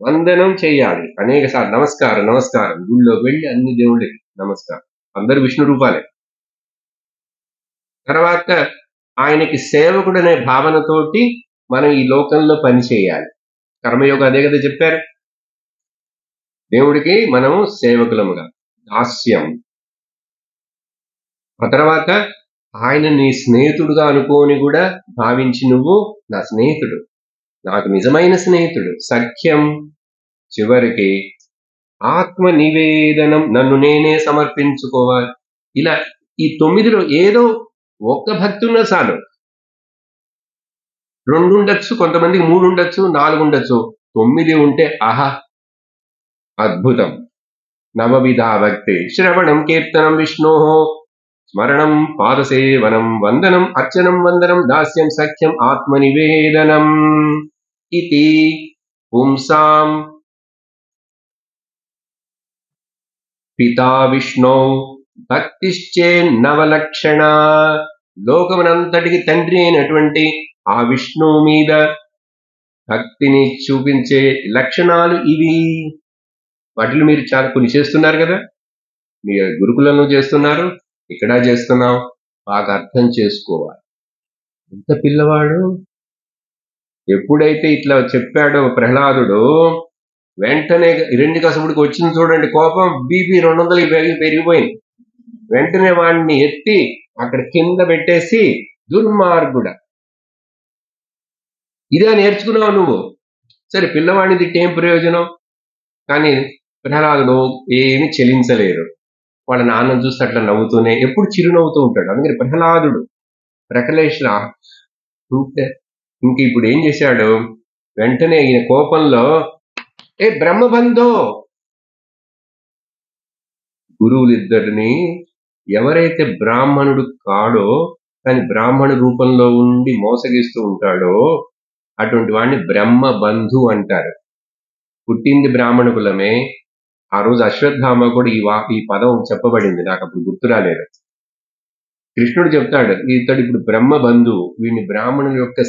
Speaker 1: వందనం చేయాలి. అనేక సార్లు నమస్కారం నమస్కారం. గుళ్ళోకి వెళ్ళి అన్ని దేవుళ్ళకి నమస్కారం, అందరు విష్ణు రూపాలే. తర్వాత ఆయనకి సేవకుడనే భావనతోటి మనం ఈ లోకంలో పని చేయాలి. కర్మయోగం అదే కదా చెప్పారు. దేవుడికి మనము సేవకులముగా, దాస్యం. ఆ తర్వాత ఆయన నీ స్నేహితుడుగా అనుకోని కూడా భావించి, నువ్వు నా స్నేహితుడు, నాకు నిజమైన స్నేహితుడు, సఖ్యం. చివరికి ఆత్మ నివేదనం, నన్ను నేనే సమర్పించుకోవాలి. ఇలా ఈ 9లో ఏదో ఒక్క భక్తి ఉన్నా చాలు. 2 ఉండొచ్చు, కొంతమందికి 3 ఉండొచ్చు, 4 ఉండొచ్చు, 9 ఉంటే ఆహా అద్భుతం. నవవిధా భక్తి శ్రవణం కీర్తనం విష్ణోః స్మరణం పాదసేవనం వందనం అర్చనం వందనం దాస్యం సఖ్యం ఆత్మనివేదనం ఇతి పుంసాం పితా విష్ణో భక్తిశ్చేన్నవలక్షణ. లోకమునంతటికి తండ్రి అయినటువంటి ఆ విష్ణువు మీద భక్తిని చూపించే లక్షణాలు ఇవి. వాటిలో మీరు చాలా కొన్ని చేస్తున్నారు కదా, మీ గురుకులంలో చేస్తున్నారు, ఇక్కడ చేస్తున్నాం. బాగా అర్థం చేసుకోవాలి. ఎంత పిల్లవాడు ఎప్పుడైతే ఇట్లా చెప్పాడో ప్రహ్లాదుడు, వెంటనే హిరణ్యకశిపుడికి వచ్చింది చూడండి కోపం, బీపీ 200 పెరిగిపోయింది. వెంటనే వాడిని ఎత్తి అక్కడ కింద పెట్టేసి, దుర్మార్గుడ, ఇదే నేర్చుకున్నావు నువ్వు. సరే పిల్లవాడిని తిట్టేం ప్రయోజనం? కానీ ప్రహ్లాదుడు ఏమి చెలించలేరు. వాళ్ళ నాన్నను చూస్తే అట్లా నవ్వుతూనే ఎప్పుడు చిరునవ్వుతూ ఉంటాడు. అందుకని ప్రహ్లాదుడు ప్రకలేష్ ఇంక ఇప్పుడు ఏం చేశాడు, వెంటనే ఈయన కోపంలో, ఏ బ్రహ్మబంధో, గురువులిద్దరిని, ఎవరైతే బ్రాహ్మణుడు కాడో కానీ బ్రాహ్మణ రూపంలో ఉండి మోసగిస్తూ ఉంటాడో అటువంటి వాడిని బ్రహ్మబంధు అంటారు. పుట్టింది బ్రాహ్మణ కులమే. ఆ రోజు అశ్వత్థామ కూడా ఈ పదం చెప్పబడింది, నాకు అప్పుడు గుర్తు రాలేదు. కృష్ణుడు చెప్తాడు, ఇతడు ఇప్పుడు బ్రహ్మబంధు, వీడిని బ్రాహ్మణుల యొక్క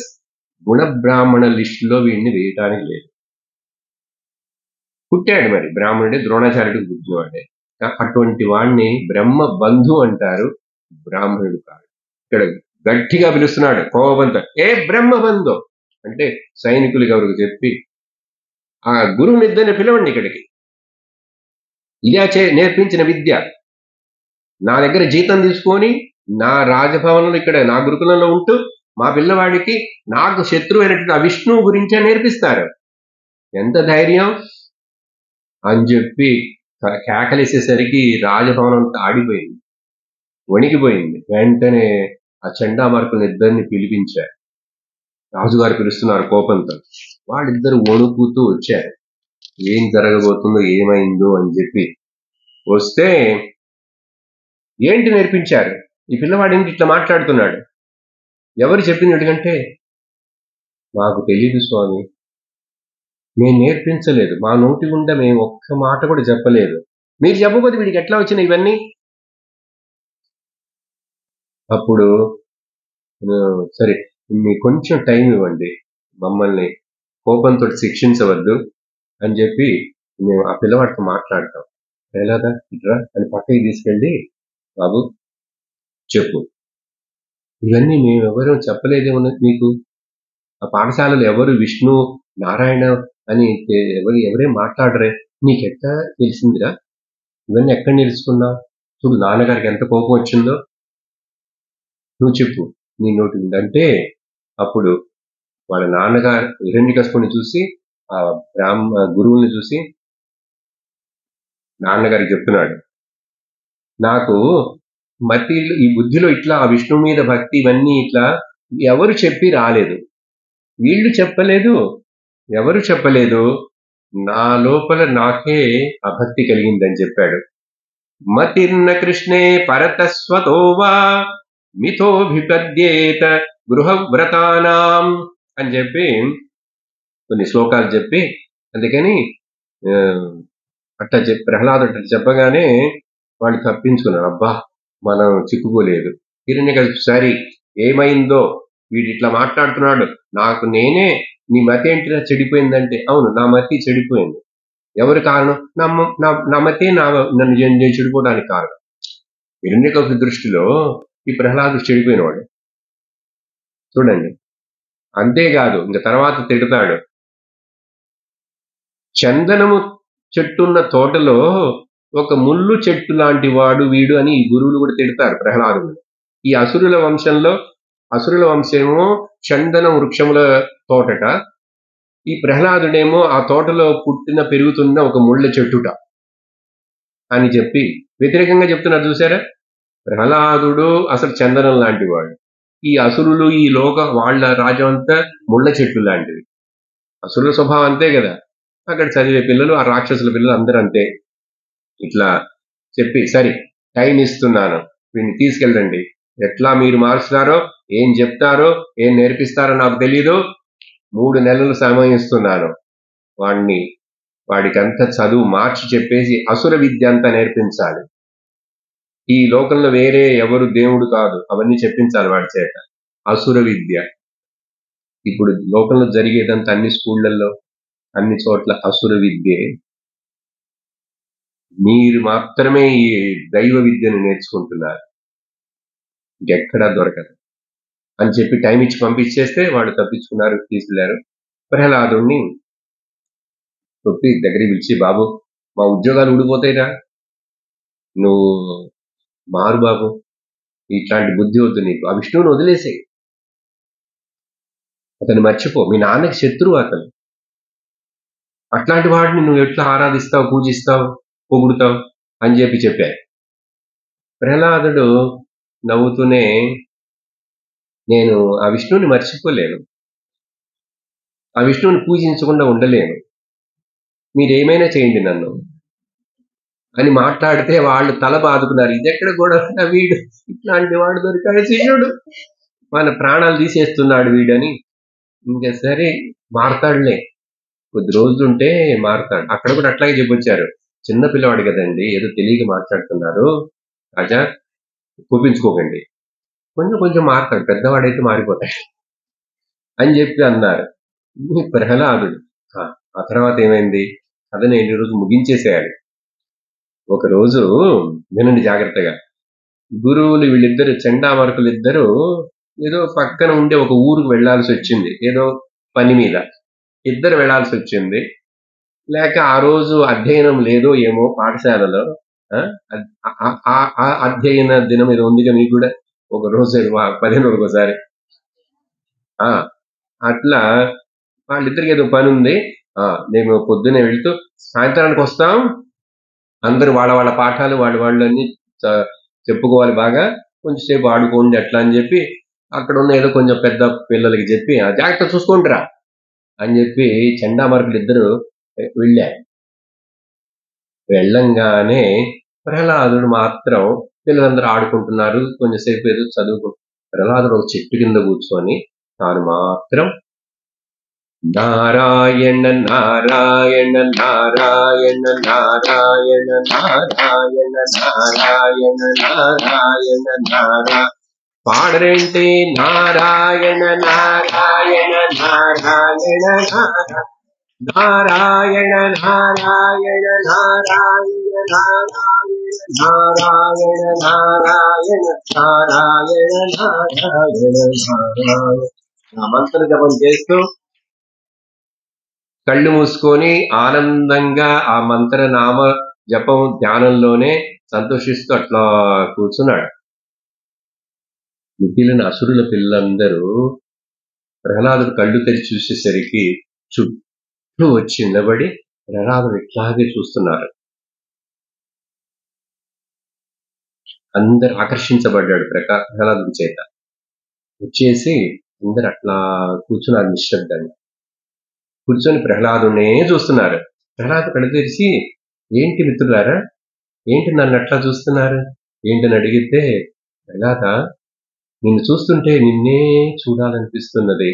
Speaker 1: గుణ బ్రాహ్మణ లిస్టులో వీడిని వేయటానికి లేదు. పుట్టాడు మరి బ్రాహ్మణుడే, ద్రోణాచార్యుడికి పుట్టినవాడే. అటువంటి వాడిని బ్రహ్మబంధు అంటారు, బ్రాహ్మణుడు కాదు. ఇక్కడ గట్టిగా పిలుస్తున్నాడు కోపంతో, ఏ బ్రహ్మబంధు అంటే సైనికులకి ఎవరికి చెప్పి, ఆ గురువుని ఇద్దరిని పిలవండి ఇక్కడికి, ఇదే నేర్పించిన విద్య, నా దగ్గర జీతం తీసుకొని నా రాజభవనంలో ఇక్కడ నా గురుకులంలో ఉంటూ మా పిల్లవాడికి నాకు శత్రువు అయినటువంటి ఆ విష్ణువు గురించే నేర్పిస్తారు. ఎంత ధైర్యం అని చెప్పి కేకలేసేసరికి రాజభవనం అంతా ఆడిపోయింది, వణికిపోయింది. వెంటనే ఆ చండామార్కులను ఇద్దరిని పిలిపించారు. రాజుగారు పిలుస్తున్నారు కోపంతో. వాళ్ళిద్దరు వణుకుతూ వచ్చారు, ఏం జరగబోతుందో ఏమైందో అని చెప్పి వస్తే, ఏంటి నేర్పించారు, ఈ పిల్లవాడు ఇట్లా మాట్లాడుతున్నాడు, ఎవరు చెప్పింది? ఎందుకంటే మాకు తెలియదు స్వామి, మేము నేర్పించలేదు, మా నోటి గుండా మేము ఒక్క మాట కూడా చెప్పలేదు. మీరు చెప్పకపోతే వీడికి ఎట్లా వచ్చినాయి ఇవన్నీ? అప్పుడు సరే మీకు కొంచెం టైం ఇవ్వండి, మమ్మల్ని కోపంతో శిక్షించవద్దు అని చెప్పి మేము ఆ పిల్లవాడితో మాట్లాడతాం. ఎలాగా ఇట్రా అని పక్కకి తీసుకెళ్ళి, బాబు చెప్పు, ఇవన్నీ మేమెవరూ చెప్పలేదేమో మీకు. ఆ పాఠశాలలో ఎవరు విష్ణు నారాయణ అని ఎవరేం మాట్లాడరే, నీకెట్లా తెలిసిందిరా, ఇవన్నీ ఎక్కడ నేర్చుకున్నావు? చూడు నాన్నగారికి ఎంత కోపం వచ్చిందో, నువ్వు చెప్పు నీ నోటి అంటే. అప్పుడు వాళ్ళ నాన్నగారు హిరణ్యకశిపుని చూసి, ఆ గురువుని చూసి నాన్నగారికి చెప్తున్నాడు, నాకు ఈ బుద్ధిలో ఇట్లా ఆ విష్ణు మీద భక్తి ఇవన్నీ ఇట్లా ఎవరు చెప్పి రాలేదు, వీళ్ళు చెప్పలేదు, ఎవరు చెప్పలేదు, నా లోపల నాకే ఆ భక్తి కలిగిందని చెప్పాడు. మతిర్న కృష్ణే పరతస్వతోవా మిథోభిపద్యేత గృహవ్రతానాం అని చెప్పి కొన్ని శ్లోకాలు చెప్పి, అందుకని అట్లా ప్రహ్లాదుడు చెప్పగానే వాళ్ళు తప్పించుకున్నారు. అబ్బా మనం చిక్కుకోలేదు. హిరణ్యకశిపుడు సరి ఏమైందో, వీడు ఇట్లా మాట్లాడుతున్నాడు, నాకు నేనే నీ మతి ఏంటిరా చెడిపోయిందంటే, అవును నా మతి చెడిపోయింది. ఎవరు కారణం? నా మతే నన్ను నేను చెడిపోవడానికి కారణం. హిరణ్యకశిపుడి దృష్టిలో ఈ ప్రహ్లాదుడు చెడిపోయినవాడు చూడండి. అంతేకాదు ఇంకా తర్వాత తిడతాడు, చందనము చెట్టున్న తోటలో ఒక ముళ్ళు చెట్టు లాంటి వాడు వీడు అని ఈ గురువులు కూడా తిడతారు ప్రహ్లాదుడు. ఈ అసురుల వంశమేమో చందన వృక్షముల తోటట, ఈ ప్రహ్లాదుడేమో ఆ తోటలో పుట్టిన పెరుగుతున్న ఒక ముళ్ళ చెట్టుట అని చెప్పి వ్యతిరేకంగా చెప్తున్నారు చూసారా. ప్రహ్లాదుడు అసలు చందనం లాంటి వాడు, ఈ అసురులు ఈ లోక వాళ్ళ రాజ్యం అంతా ముళ్ళ చెట్టు లాంటివి. అసురుల స్వభావం అంతే కదా, అక్కడ చదివే పిల్లలు ఆ రాక్షసుల పిల్లలు అందరూ అంతే. ఇట్లా చెప్పి సరే టైం ఇస్తున్నాను, వీడిని తీసుకెళ్ళండి, ఎట్లా మీరు మార్చుతారో ఏం చెప్తారో ఏం నేర్పిస్తారో నాకు తెలీదు, 3 నెలలు సమయం ఇస్తున్నాను, వాడికి అంతా చదువు మార్చి చెప్పేసి అసుర విద్య అంతా నేర్పించాలి. ఈ లోకంలో వేరే ఎవరు దేవుడు కాదు, అవన్నీ చెప్పించాలి వాడి చేత. అసుర విద్య ఇప్పుడు లోకంలో జరిగేదంతా అన్ని స్కూళ్లలో అన్ని చోట్ల అసుర విద్యే. మీరు మాత్రమే ఈ దైవ విద్యను నేర్చుకుంటున్నారు, ఇంకెక్కడా దొరకదు అని చెప్పి టైం ఇచ్చి పంపించేస్తే వాళ్ళు తప్పించుకున్నారు, తీసుకెళ్లారు. ప్రహ్లాదుణ్ణి తొప్పి దగ్గరికి పిలిచి, బాబు మా ఉద్యోగాలు ఊడిపోతాయిరా, నువ్వు మారు బాబు, ఇట్లాంటి బుద్ధి వద్దు నీకు, ఆ విష్ణువుని వదిలేసాయి, అతన్ని మర్చిపో, మీ నాన్నకి శత్రువు అతను, అట్లాంటి వాడిని నువ్వు ఎట్లా ఆరాధిస్తావు, పూజిస్తావు, పొగుడుతావు అని చెప్పారు. ప్రహ్లాదుడు నవ్వుతూనే, నేను ఆ విష్ణువుని మర్చిపోలేను, ఆ విష్ణువుని పూజించకుండా ఉండలేను, మీరేమైనా చేయండి నన్ను అని మాట్లాడితే వాళ్ళు తల బాదుకున్నారు. ఇదెక్కడ కూడా వీడు ఇట్లాంటి వాడు దొరికాడు, శిష్యుడు మన ప్రాణాలు తీసేస్తున్నాడు వీడని. ఇంకా సరే మారతాడులే, కొద్ది రోజులుంటే మారతాడు. అక్కడ కూడా అట్లాగే చెప్పొచ్చారు, చిన్న పిల్లవాడు కదండి, ఏదో తెలియక మాట్లాడుతున్నారు, రాజా చూపించుకోకండి, కొంచెం కొంచెం మారతాడు, పెద్దవాడైతే మారిపోతాడు అని చెప్పి అన్నారు. ప్రహ్లాదుడు ఆ తర్వాత ఏమైంది కథ నేను ఈరోజు ముగించేసేయాలి. ఒకరోజు వినండి జాగ్రత్తగా, గురువులు వీళ్ళిద్దరు చండామర్కులు ఇద్దరు ఏదో పక్కన ఉండే ఒక ఊరుకు వెళ్లాల్సి వచ్చింది, ఏదో పని మీద ఇద్దరు వెళ్లాల్సి వచ్చింది. లేక ఆ రోజు అధ్యయనం లేదో ఏమో పాఠశాలలో, అధ్యయన దినం ఏదో ఉంది కదా మీకు కూడా, ఒక రోజు 15 రోజులకు ఒకసారి, అట్లా వాళ్ళిద్దరికి ఏదో పని ఉంది, మేము పొద్దునే వెళ్తూ సాయంత్రానికి వస్తాం, అందరూ వాళ్ళ వాళ్ళ పాఠాలు వాళ్ళని చెప్పుకోవాలి, బాగా కొంచెంసేపు ఆడుకోండి అట్లా అని చెప్పి అక్కడ ఉన్న ఏదో కొంచెం పెద్ద పిల్లలకి చెప్పి జాగ్రత్త చూసుకోండిరా అని చెప్పి చండామర్కులు ఇద్దరు వెళ్ళారు. వెళ్ళంగానే ప్రహ్లాదుడు మాత్రం, పిల్లలందరూ ఆడుకుంటున్నారు, కొంచెంసేపు ఏదో చదువుకుంటున్నారు, ప్రహ్లాదుడు ఒక చెట్టు కింద కూర్చొని తాను మాత్రం నారాయణ నారాయణ నారాయణ నారాయణ నారాయణ నారాయణ నారాయణ నారాయణ పాడరేంటి నారాయణ నారాయణ నారాయణ నారాయణ నారాయణ నారాయణ నారాయణ నారాయణ నారాయణ నారాయణ నారాయణ ఆ మంత్ర జపం చేస్తూ కళ్ళు మూసుకొని ఆనందంగా ఆ మంత్ర నామ జపం ధ్యానంలోనే సంతోషిస్తూ అట్లా కూర్చున్నాడు. మిగిలిన అసురుల పిల్లలందరూ ప్రహ్లాదుడు కళ్ళు తెరిచి చూసేసరికి చుట్టూ వచ్చి నిలబడి ప్రహ్లాదుడు ఇట్లాగే చూస్తున్నారు. అందరు ఆకర్షించబడ్డాడు ప్రహ్లాదుడి చేత. వచ్చేసి అందరు అట్లా కూర్చున్నారు నిశ్శబ్దంగా. కూర్చొని ప్రహ్లాదునే చూస్తున్నారు. ప్రహ్లాదు కళ్ళు తెరిచి, ఏంటి మిత్రులారా, ఏంటి నన్ను అట్లా చూస్తున్నారు ఏంటని అడిగితే, ప్రహ్లాద, నిన్ను చూస్తుంటే నిన్నే చూడాలనిపిస్తున్నది.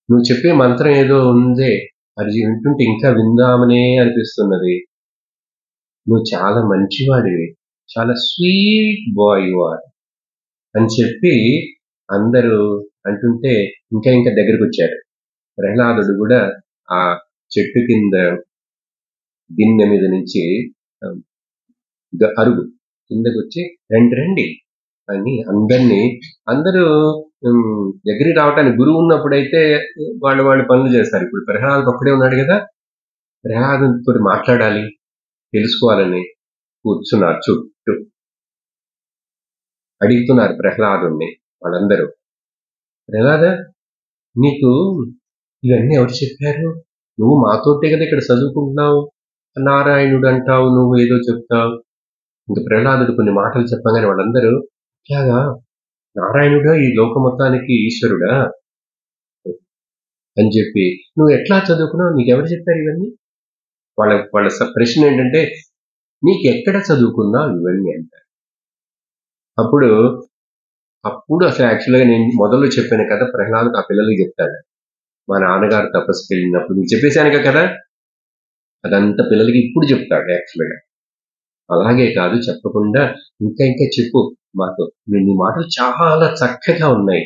Speaker 1: నువ్వు చెప్పే మంత్రం ఏదో ఉందే, అది వింటుంటే ఇంకా విందామనే అనిపిస్తున్నది. నువ్వు చాలా మంచివాడివి, చాలా స్వీట్ బాయ్ వార్ అని చెప్పి అందరూ అంటుంటే ఇంకా ఇంకా దగ్గరకు వచ్చారు. ప్రహ్లాదుడు కూడా ఆ చెట్టు కింద గిన్నె మీద నుంచి అరుగు కిందకు వచ్చి రండి రండి అని అందరూ దగ్గరికి రావటానికి గురువు ఉన్నప్పుడైతే వాళ్ళు పనులు చేస్తారు. ఇప్పుడు ప్రహ్లాదుడు ఒక్కడే ఉన్నాడు కదా, ప్రహ్లాదుడితో మాట్లాడాలి, తెలుసుకోవాలని కూర్చున్నారు. చుట్టూ అడుగుతున్నారు ప్రహ్లాదుడిని వాళ్ళందరూ. ప్రహ్లాద, నీకు ఇవన్నీ ఎవరు చెప్పారు? నువ్వు మాతోటే కదా ఇక్కడ చదువుకుంటున్నావు, నారాయణుడు అంటావు, నువ్వు ఏదో చెప్తావు. ఇంక ప్రహ్లాదుడు కొన్ని మాటలు చెప్పగానే వాళ్ళందరూ, ఇట్లాగా నారాయణుడా ఈ లోక మొత్తానికి ఈశ్వరుడా అని చెప్పి, నువ్వు ఎట్లా చదువుకున్నావు, నీకెవరు చెప్పారు ఇవన్నీ? వాళ్ళ ప్రశ్న ఏంటంటే, నీకెక్కడ చదువుకున్నావు ఇవన్నీ అంటారు. అప్పుడు అసలు యాక్చువల్గా నేను మొదలు చెప్పాను కదా, ప్రహ్లాదుడు ఆ పిల్లలకి చెప్తాడు, మా నాన్నగారు తపస్సుకి వెళ్ళినప్పుడు నీకు చెప్పేశాను కదా, అదంతా పిల్లలకి ఇప్పుడు చెప్తాడు యాక్చువల్గా. అలాగే కాదు, చెప్పకుండా ఇంకా ఇంకా చెప్పు మాకు, నీ మాటలు చాలా చక్కగా ఉన్నాయి,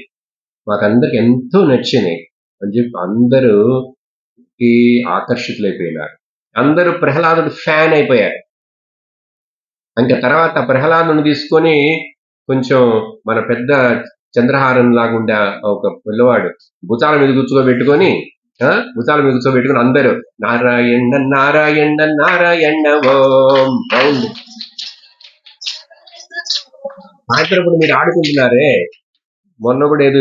Speaker 1: మాకందరికి ఎంతో నచ్చినాయి అని చెప్పి అందరూ ఆకర్షితులైపోయినారు. అందరూ ప్రహ్లాదుడు ఫ్యాన్ అయిపోయారు. ఇంకా తర్వాత ప్రహ్లాదుని తీసుకొని కొంచెం మన పెద్ద చంద్రహారం లాగుండే ఒక పిల్లవాడు భుజాల మీద కూర్చోబెట్టుకొని అందరూ నారాయణ నారాయణ నారాయణ ఓం రౌండ్. సాయంత్రం మీరు ఆడుకుంటున్నారే, మొన్న కూడా ఏదో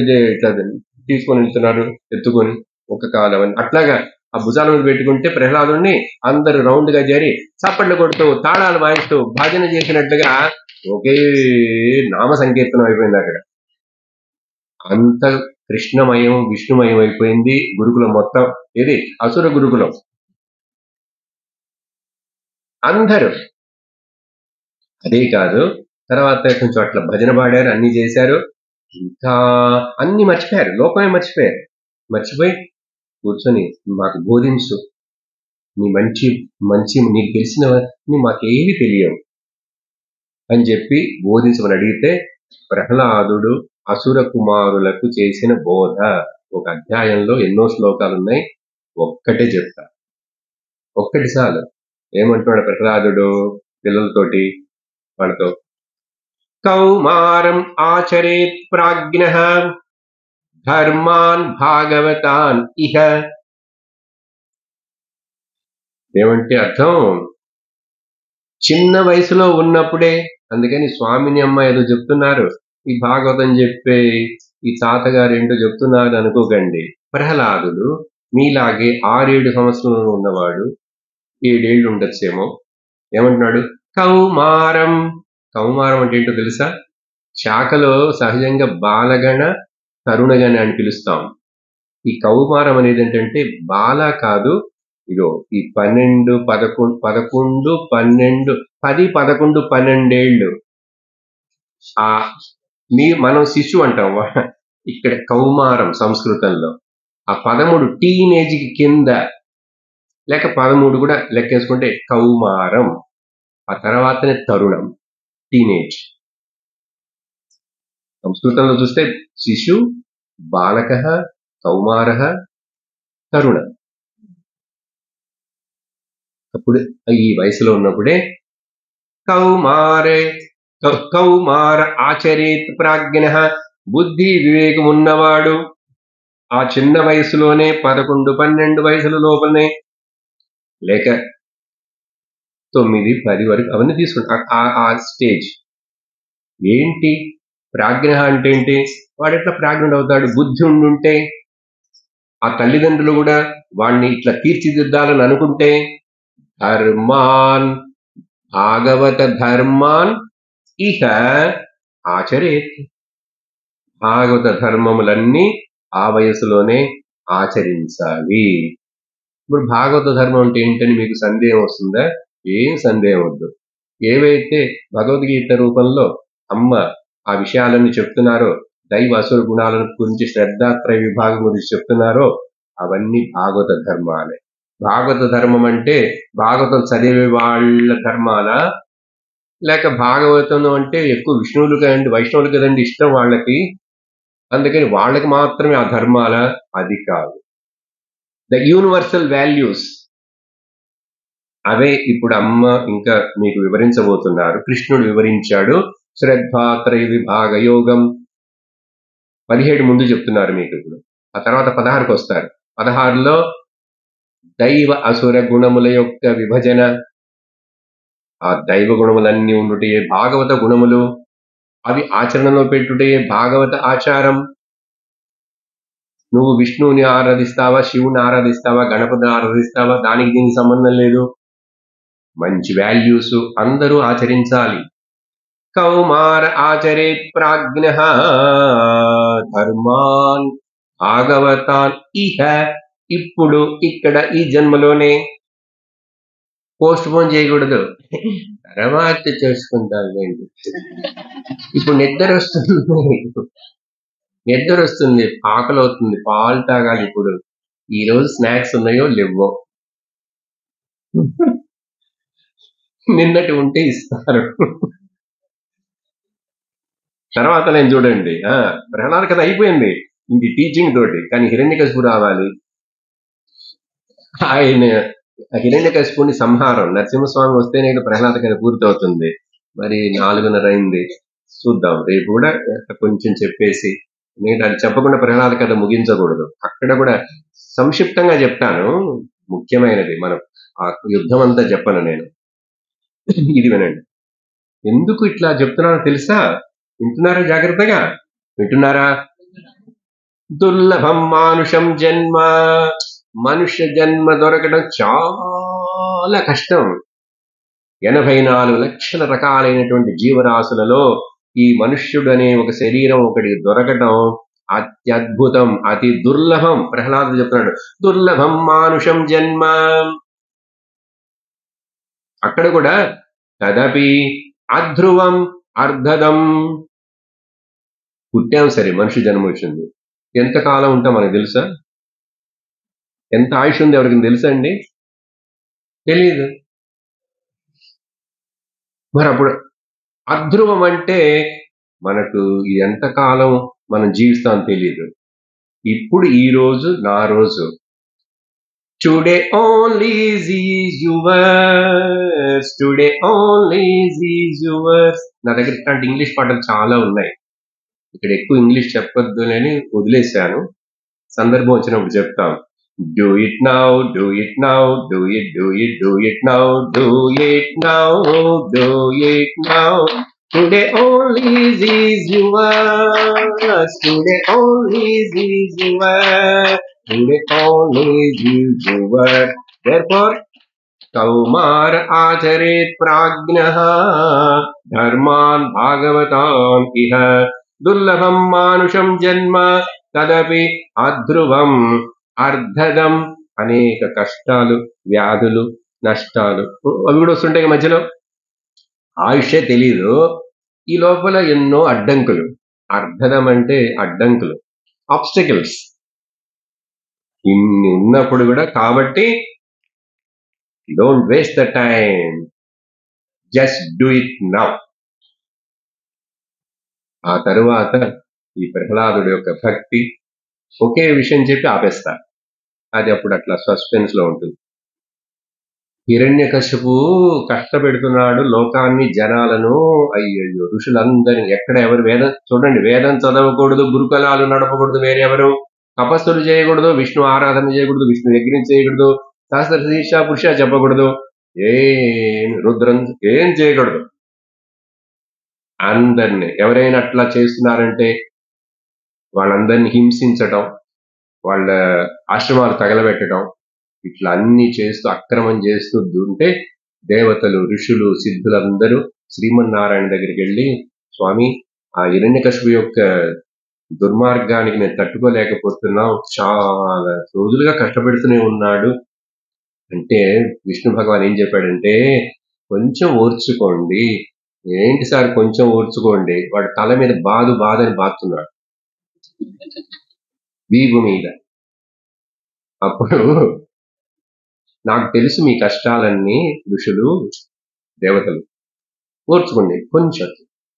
Speaker 1: తీసుకొని వెళ్తున్నారు ఎత్తుకొని ఒక కాలం అట్లాగా ఆ భుజాల మీద పెట్టుకుంటే ప్రహ్లాదుని అందరూ రౌండ్ గా చేరి చప్పట్లు కొడుతూ తాళాలు వాయిస్తూ భజన చేసినట్లుగా ఒకే నామ సంకీర్తనం అయిపోయింది అక్కడ. అంత కృష్ణమయం విష్ణుమయం అయిపోయింది గురుకులం మొత్తం. ఇది అసుర గురుకులం. అందరూ అదే కాదు, తర్వాత కొంచెం అట్లా భజన పాడారు, అన్ని చేశారు, ఇంకా అన్ని మర్చిపోయారు, లోకమే మర్చిపోయి కూర్చొని మాకు బోధించు, నీ మంచి నీకు తెలిసినవన్నీ మాకేవి తెలియవు అని చెప్పి బోధించమని అడిగితే, ప్రహ్లాదుడు అసుర కుమారులకు చేసిన బోధ ఒక అధ్యాయంలో ఎన్నో శ్లోకాలు ఉన్నాయి, ఒక్కటే చెప్తా, ఒక్కటి చాలు. ఏమంటున్నాడు ప్రహ్లాదుడు పిల్లలతోటి, వాళ్ళతో, కౌమారం ఆచరేత్ ప్రాజ్ఞః ధర్మాన్ భాగవతాన్ ఇహ. ఏమంటే అర్థం, చిన్న వయసులో ఉన్నప్పుడే, అందుకని స్వామిని అమ్మ ఏదో చెప్తున్నారు, ఈ భాగవతం చెప్పే ఈ తాతగారు ఏంటో చెప్తున్నారు అనుకోకండి. ప్రహ్లాదుడు మీలాగే 6-7 సంవత్సరంలో ఉన్నవాడు, 7 ఏళ్ళు ఉండొచ్చేమో. ఏమంటున్నాడు, కౌమారం అంటే ఏంటో తెలుసా? శాఖలో సహజంగా బాలగణ తరుణగణ అని పిలుస్తాం. ఈ కౌమారం అనేది ఏంటంటే బాల కాదు, ఇదో ఈ 12, 11, 12, 10, 11, 12 ఏళ్ళు మనం శిశువు అంటాం, ఇక్కడ కౌమారం సంస్కృతంలో. ఆ 13 టీనేజ్కి కింద, లేక 13 కూడా లెక్కేసుకుంటే కౌమారం, ఆ తర్వాతనే తరుణం, టీనేజ్. సంస్కృతంలో చూస్తే శిశు, బాలక, కౌమార, తరుణ. అప్పుడు ఈ వయసులో ఉన్నప్పుడే కౌమార ఆచరేత్ ప్రాజ్ఞ, బుద్ధి వివేకం ఉన్నవాడు ఆ చిన్న వయసులోనే 11, 12 వయసుల లోపలనే, లేక 9, 10 వరకు అవన్నీ తీసుకుంటారు. ఆ స్టేజ్ ఏంటి? ప్రాజ్ఞ అంటే ఏంటి? వాడు ఎట్లా ప్రాజ్ఞుడు అవుతాడు? బుద్ధి ఉండుంటే, ఆ తల్లిదండ్రులు కూడా వాడిని ఇట్లా తీర్చిదిద్దాలని అనుకుంటే, ధర్మాన్, భాగవత ధర్మాన్ ఇహ ఆచరేత్, భాగవత ధర్మములన్నీ ఆ వయసులోనే ఆచరించాలి. ఇప్పుడు భాగవత ధర్మం అంటే ఏంటని మీకు సందేహం వస్తుందా? ఏం సందేహం వద్దు. ఏవైతే భగవద్గీత రూపంలో అమ్మ ఆ విషయాలన్నీ చెప్తున్నారో, దైవ అసుర గుణాలను గురించి, శ్రద్ధాత్రయ విభాగం గురించి చెప్తున్నారో, అవన్నీ భాగవత ధర్మాలే. భాగవత ధర్మం అంటే భాగవతం చదివే వాళ్ళ ధర్మాల, లేక భాగవతం అంటే ఎక్కువ విష్ణువులు కదండి, వైష్ణవులు కదండి ఇష్టం వాళ్ళకి, అందుకని వాళ్ళకి మాత్రమే ఆ ధర్మాల? అది కాదు. ద యూనివర్సల్ వాల్యూస్ అవే ఇప్పుడు అమ్మ ఇంకా మీకు వివరించబోతున్నారు. కృష్ణుడు వివరించాడు. శ్రద్ధాత్రయ విభాగ యోగం 17 ముందు చెప్తున్నారు మీకు. ఇప్పుడు ఆ తర్వాత 16కి వస్తారు. 16లో దైవ అసుర గుణముల యొక్క విభజన, ఆ దైవ గుణములన్నీ ఉండుటే భాగవత గుణములు, అవి ఆచరణలో పెట్టుటే భాగవత ఆచారం. నువ్వు విష్ణువుని ఆరాధిస్తావా, శివుని ఆరాధిస్తావా, గణపతిని ఆరాధిస్తావా, దానికి దీనికి సంబంధం లేదు. మంచి వాల్యూస్ అందరూ ఆచరించాలి. కౌమార ఆచరేత్ ప్రాజ్ఞ ధర్మాన్ భాగవతాన్ ఇహ, ఇప్పుడు ఇక్కడ ఈ జన్మలోనే. పోస్ట్ పోన్ చేయకూడదు, తర్వాత చేసుకుంటాను. ఇప్పుడు నిద్ర వస్తుంది, ఆకలి అవుతుంది, పాలు తాగాలి. ఇప్పుడు ఈ రోజు స్నాక్స్ ఉన్నాయో లేవో, నిన్నటి ఉంటే ఇస్తారు. తర్వాత నేను చూడండి, ప్రహ్లాద కథ అయిపోయింది ఇంక టీచింగ్ తోటి. కానీ హిరణ్యకశిపుడు రావాలి. ఆయన హిరణ్యకశిపుని సంహారం, నరసింహస్వామి వస్తేనే ప్రహ్లాద కథ పూర్తవుతుంది. మరి 4:30 అయింది. చూద్దాం రేపు కూడా కొంచెం చెప్పేసి, నేను అది చెప్పకుండా ప్రహ్లాద కథ ముగించకూడదు. అక్కడ కూడా సంక్షిప్తంగా చెప్తాను, ముఖ్యమైనది. మనం ఆ యుద్ధం అంతా చెప్పను నేను. ఇది వినండి. ఎందుకు ఇట్లా చెప్తున్నానో తెలుసా? వింటున్నారా? జాగ్రత్తగా వింటున్నారా? దుర్లభం మానుషం జన్మ, మనుష్య జన్మ దొరకడం చాలా కష్టం. 84 లక్షల రకాలైనటువంటి జీవరాశులలో ఈ మనుష్యుడు అనే ఒక శరీరం ఒకటి దొరకటం అత్యద్భుతం, అతి దుర్లభం. ప్రహ్లాదుడు చెప్తున్నాడు, దుర్లభం మానుషం జన్మ. అక్కడ కూడా తదపి అధ్రువం అర్ధదం. పుట్టాం సరే, మనిషి జన్మ వచ్చింది, ఎంతకాలం ఉంటాం మనకు తెలుసా? ఎంత ఆయుష్ ఉంది ఎవరికి తెలుసా అండి? తెలీదు. మరి అప్పుడు అధ్రువం అంటే మనకు ఎంతకాలం మనం జీవిస్తాం తెలియదు. ఇప్పుడు ఈ రోజు నా రోజు. Today only is yours, today only is yours. నా దగ్గర ఇట్లాంటి ఇంగ్లీష్ పాటలు చాలా ఉన్నాయి. ఇక్కడ ఎక్కువ ఇంగ్లీష్ చెప్పొద్దు అని వదిలేశాను, సందర్భం వచ్చినప్పుడు చెప్తాం. Do it now, do it now, do it, do it, do it now, do it now, do it now. Today only is yours, today only is yours, today only is yours. Therefore, కౌమార ఆచరేత్ ప్రాజ్ఞః ధర్మాన్ భాగవతాన్ ఇహ దుర్లభం మానుషం జన్మ తదపి అధ్రువం అర్ధదం. అనేక కష్టాలు, వ్యాధులు, నష్టాలు అవి కూడా వస్తుంటాయి మధ్యలో. ఆయుష్యే తెలీదు, ఈ లోపల ఎన్నో అడ్డంకులు. అర్ధదం అంటే అడ్డంకులు, ఆబ్స్టికల్స్. ఇన్ని ఉన్నప్పుడు కూడా, కాబట్టి don't waste the time, just do it now. ఆ తరువాత ఈ ప్రహ్లాదుడి యొక్క భక్తి ఒకే విషయం చెప్పి ఆపేస్తారు. అది అప్పుడు అట్లా సస్పెన్స్ లో ఉంటుంది. హిరణ్యకశిపు కష్టపెడుతున్నాడు లోకాన్ని, జనాలను. అయ్యయ్యో, ఋషులందరినీ ఎక్కడ ఎవరు వేదం చూడండి, వేదం చదవకూడదు, గురుకులాలు నడపకూడదు, వేరెవరు తపస్సులు చేయకూడదు, విష్ణు ఆరాధన చేయకూడదు, విష్ణు యజ్ఞం చేయకూడదు, శాస్త్ర శిక్ష పురుష చెప్పకూడదు, ఏం రుద్రం ఏం చేయకూడదు. అందరినీ ఎవరైనా అట్లా చేస్తున్నారంటే వాళ్ళందరినీ హింసించటం, వాళ్ళ ఆశ్రమాలు తగలబెట్టడం, ఇట్లా అన్ని చేస్తూ అక్రమం చేస్తూ ఉంటే దేవతలు, ఋషులు, సిద్ధులందరూ శ్రీమన్నారాయణ దగ్గరికి వెళ్ళి, స్వామి ఆ హిరణ్యకశిపు యొక్క దుర్మార్గానికి నేను తట్టుకోలేకపోతున్నాం, చాలా రోజులుగా కష్టపెడుతూనే ఉన్నాడు అంటే విష్ణు భగవాన్ ఏం చెప్పాడంటే, కొంచెం ఓర్చుకోండి. ఏంటి సార్ కొంచెం ఓర్చుకోండి, వాడు తల మీద బాధని బాతున్నాడు, వీపు మీద. అప్పుడు నాకు తెలుసు మీ కష్టాలన్నీ ఋషులు, దేవతలు, ఓర్చుకోండి, కొంచెం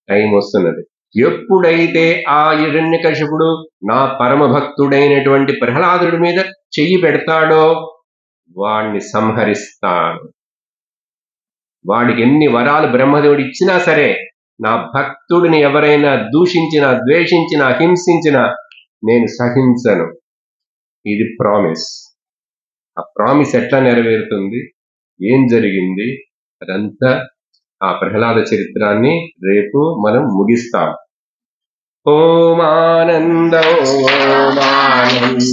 Speaker 1: టైం వస్తున్నది. ఎప్పుడైతే ఆ హిరణ్యకశిపుడు నా పరమ భక్తుడైనటువంటి ప్రహ్లాదుడి మీద చెయ్యి పెడతాడో వాడిని సంహరిస్తాను. వాడికి ఎన్ని వరాలు బ్రహ్మదేవుడు ఇచ్చినా సరే, నా భక్తుడిని ఎవరైనా దూషించినా, ద్వేషించినా, హింసించినా నేను సహించను. ఇది ప్రామిస్. ఆ ప్రామిస్ ఎట్లా నెరవేరుతుంది, ఏం జరిగింది, అదంతా ఆ ప్రహ్లాద చరిత్రాన్ని రేపు మనం ముగిస్తాం. ఓం ఆనంద ఓం ఆనంద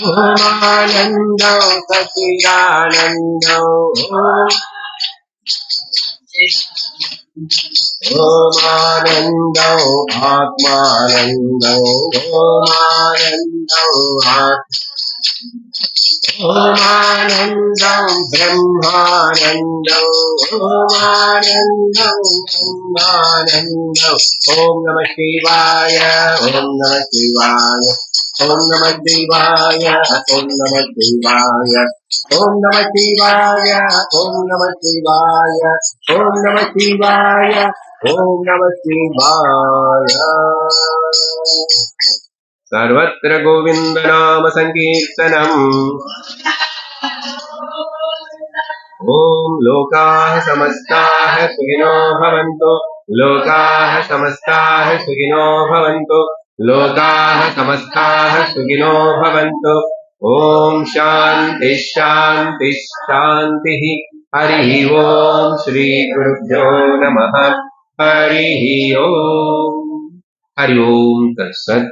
Speaker 1: ఓం ఆనంద సచిదానంద ఓం ఆనంద ఆత్మానంద ఓం ఆనంద ఓమానందం బ్రహ్మానందం ఓమానందం బ్రహ్మానందం. ఓం నమ శివాయ, ఓం నమ శివాయ, ఓం నమ శివాయ, ఓం నమ శివాయ, ఓం నమ శివాయ, ఓం నమ శివాయ, ఓం నమ శివాయ, ఓం నమ శివాయ. సర్వత్ర గోవింద నామ సంకీర్తనం. ఓం లోకాః సమస్తాః సుఖినో భవంతు, లోకాః సమస్తాః సుఖినో భవంతు, లోకాః సమస్తాః సుఖినో భవంతు. ఓం శాంతి శాంతి శాంతి. హరి ఓం శ్రీ గురుభ్యో నమః. హరి ఓం. హరి ఓం తత్సత్.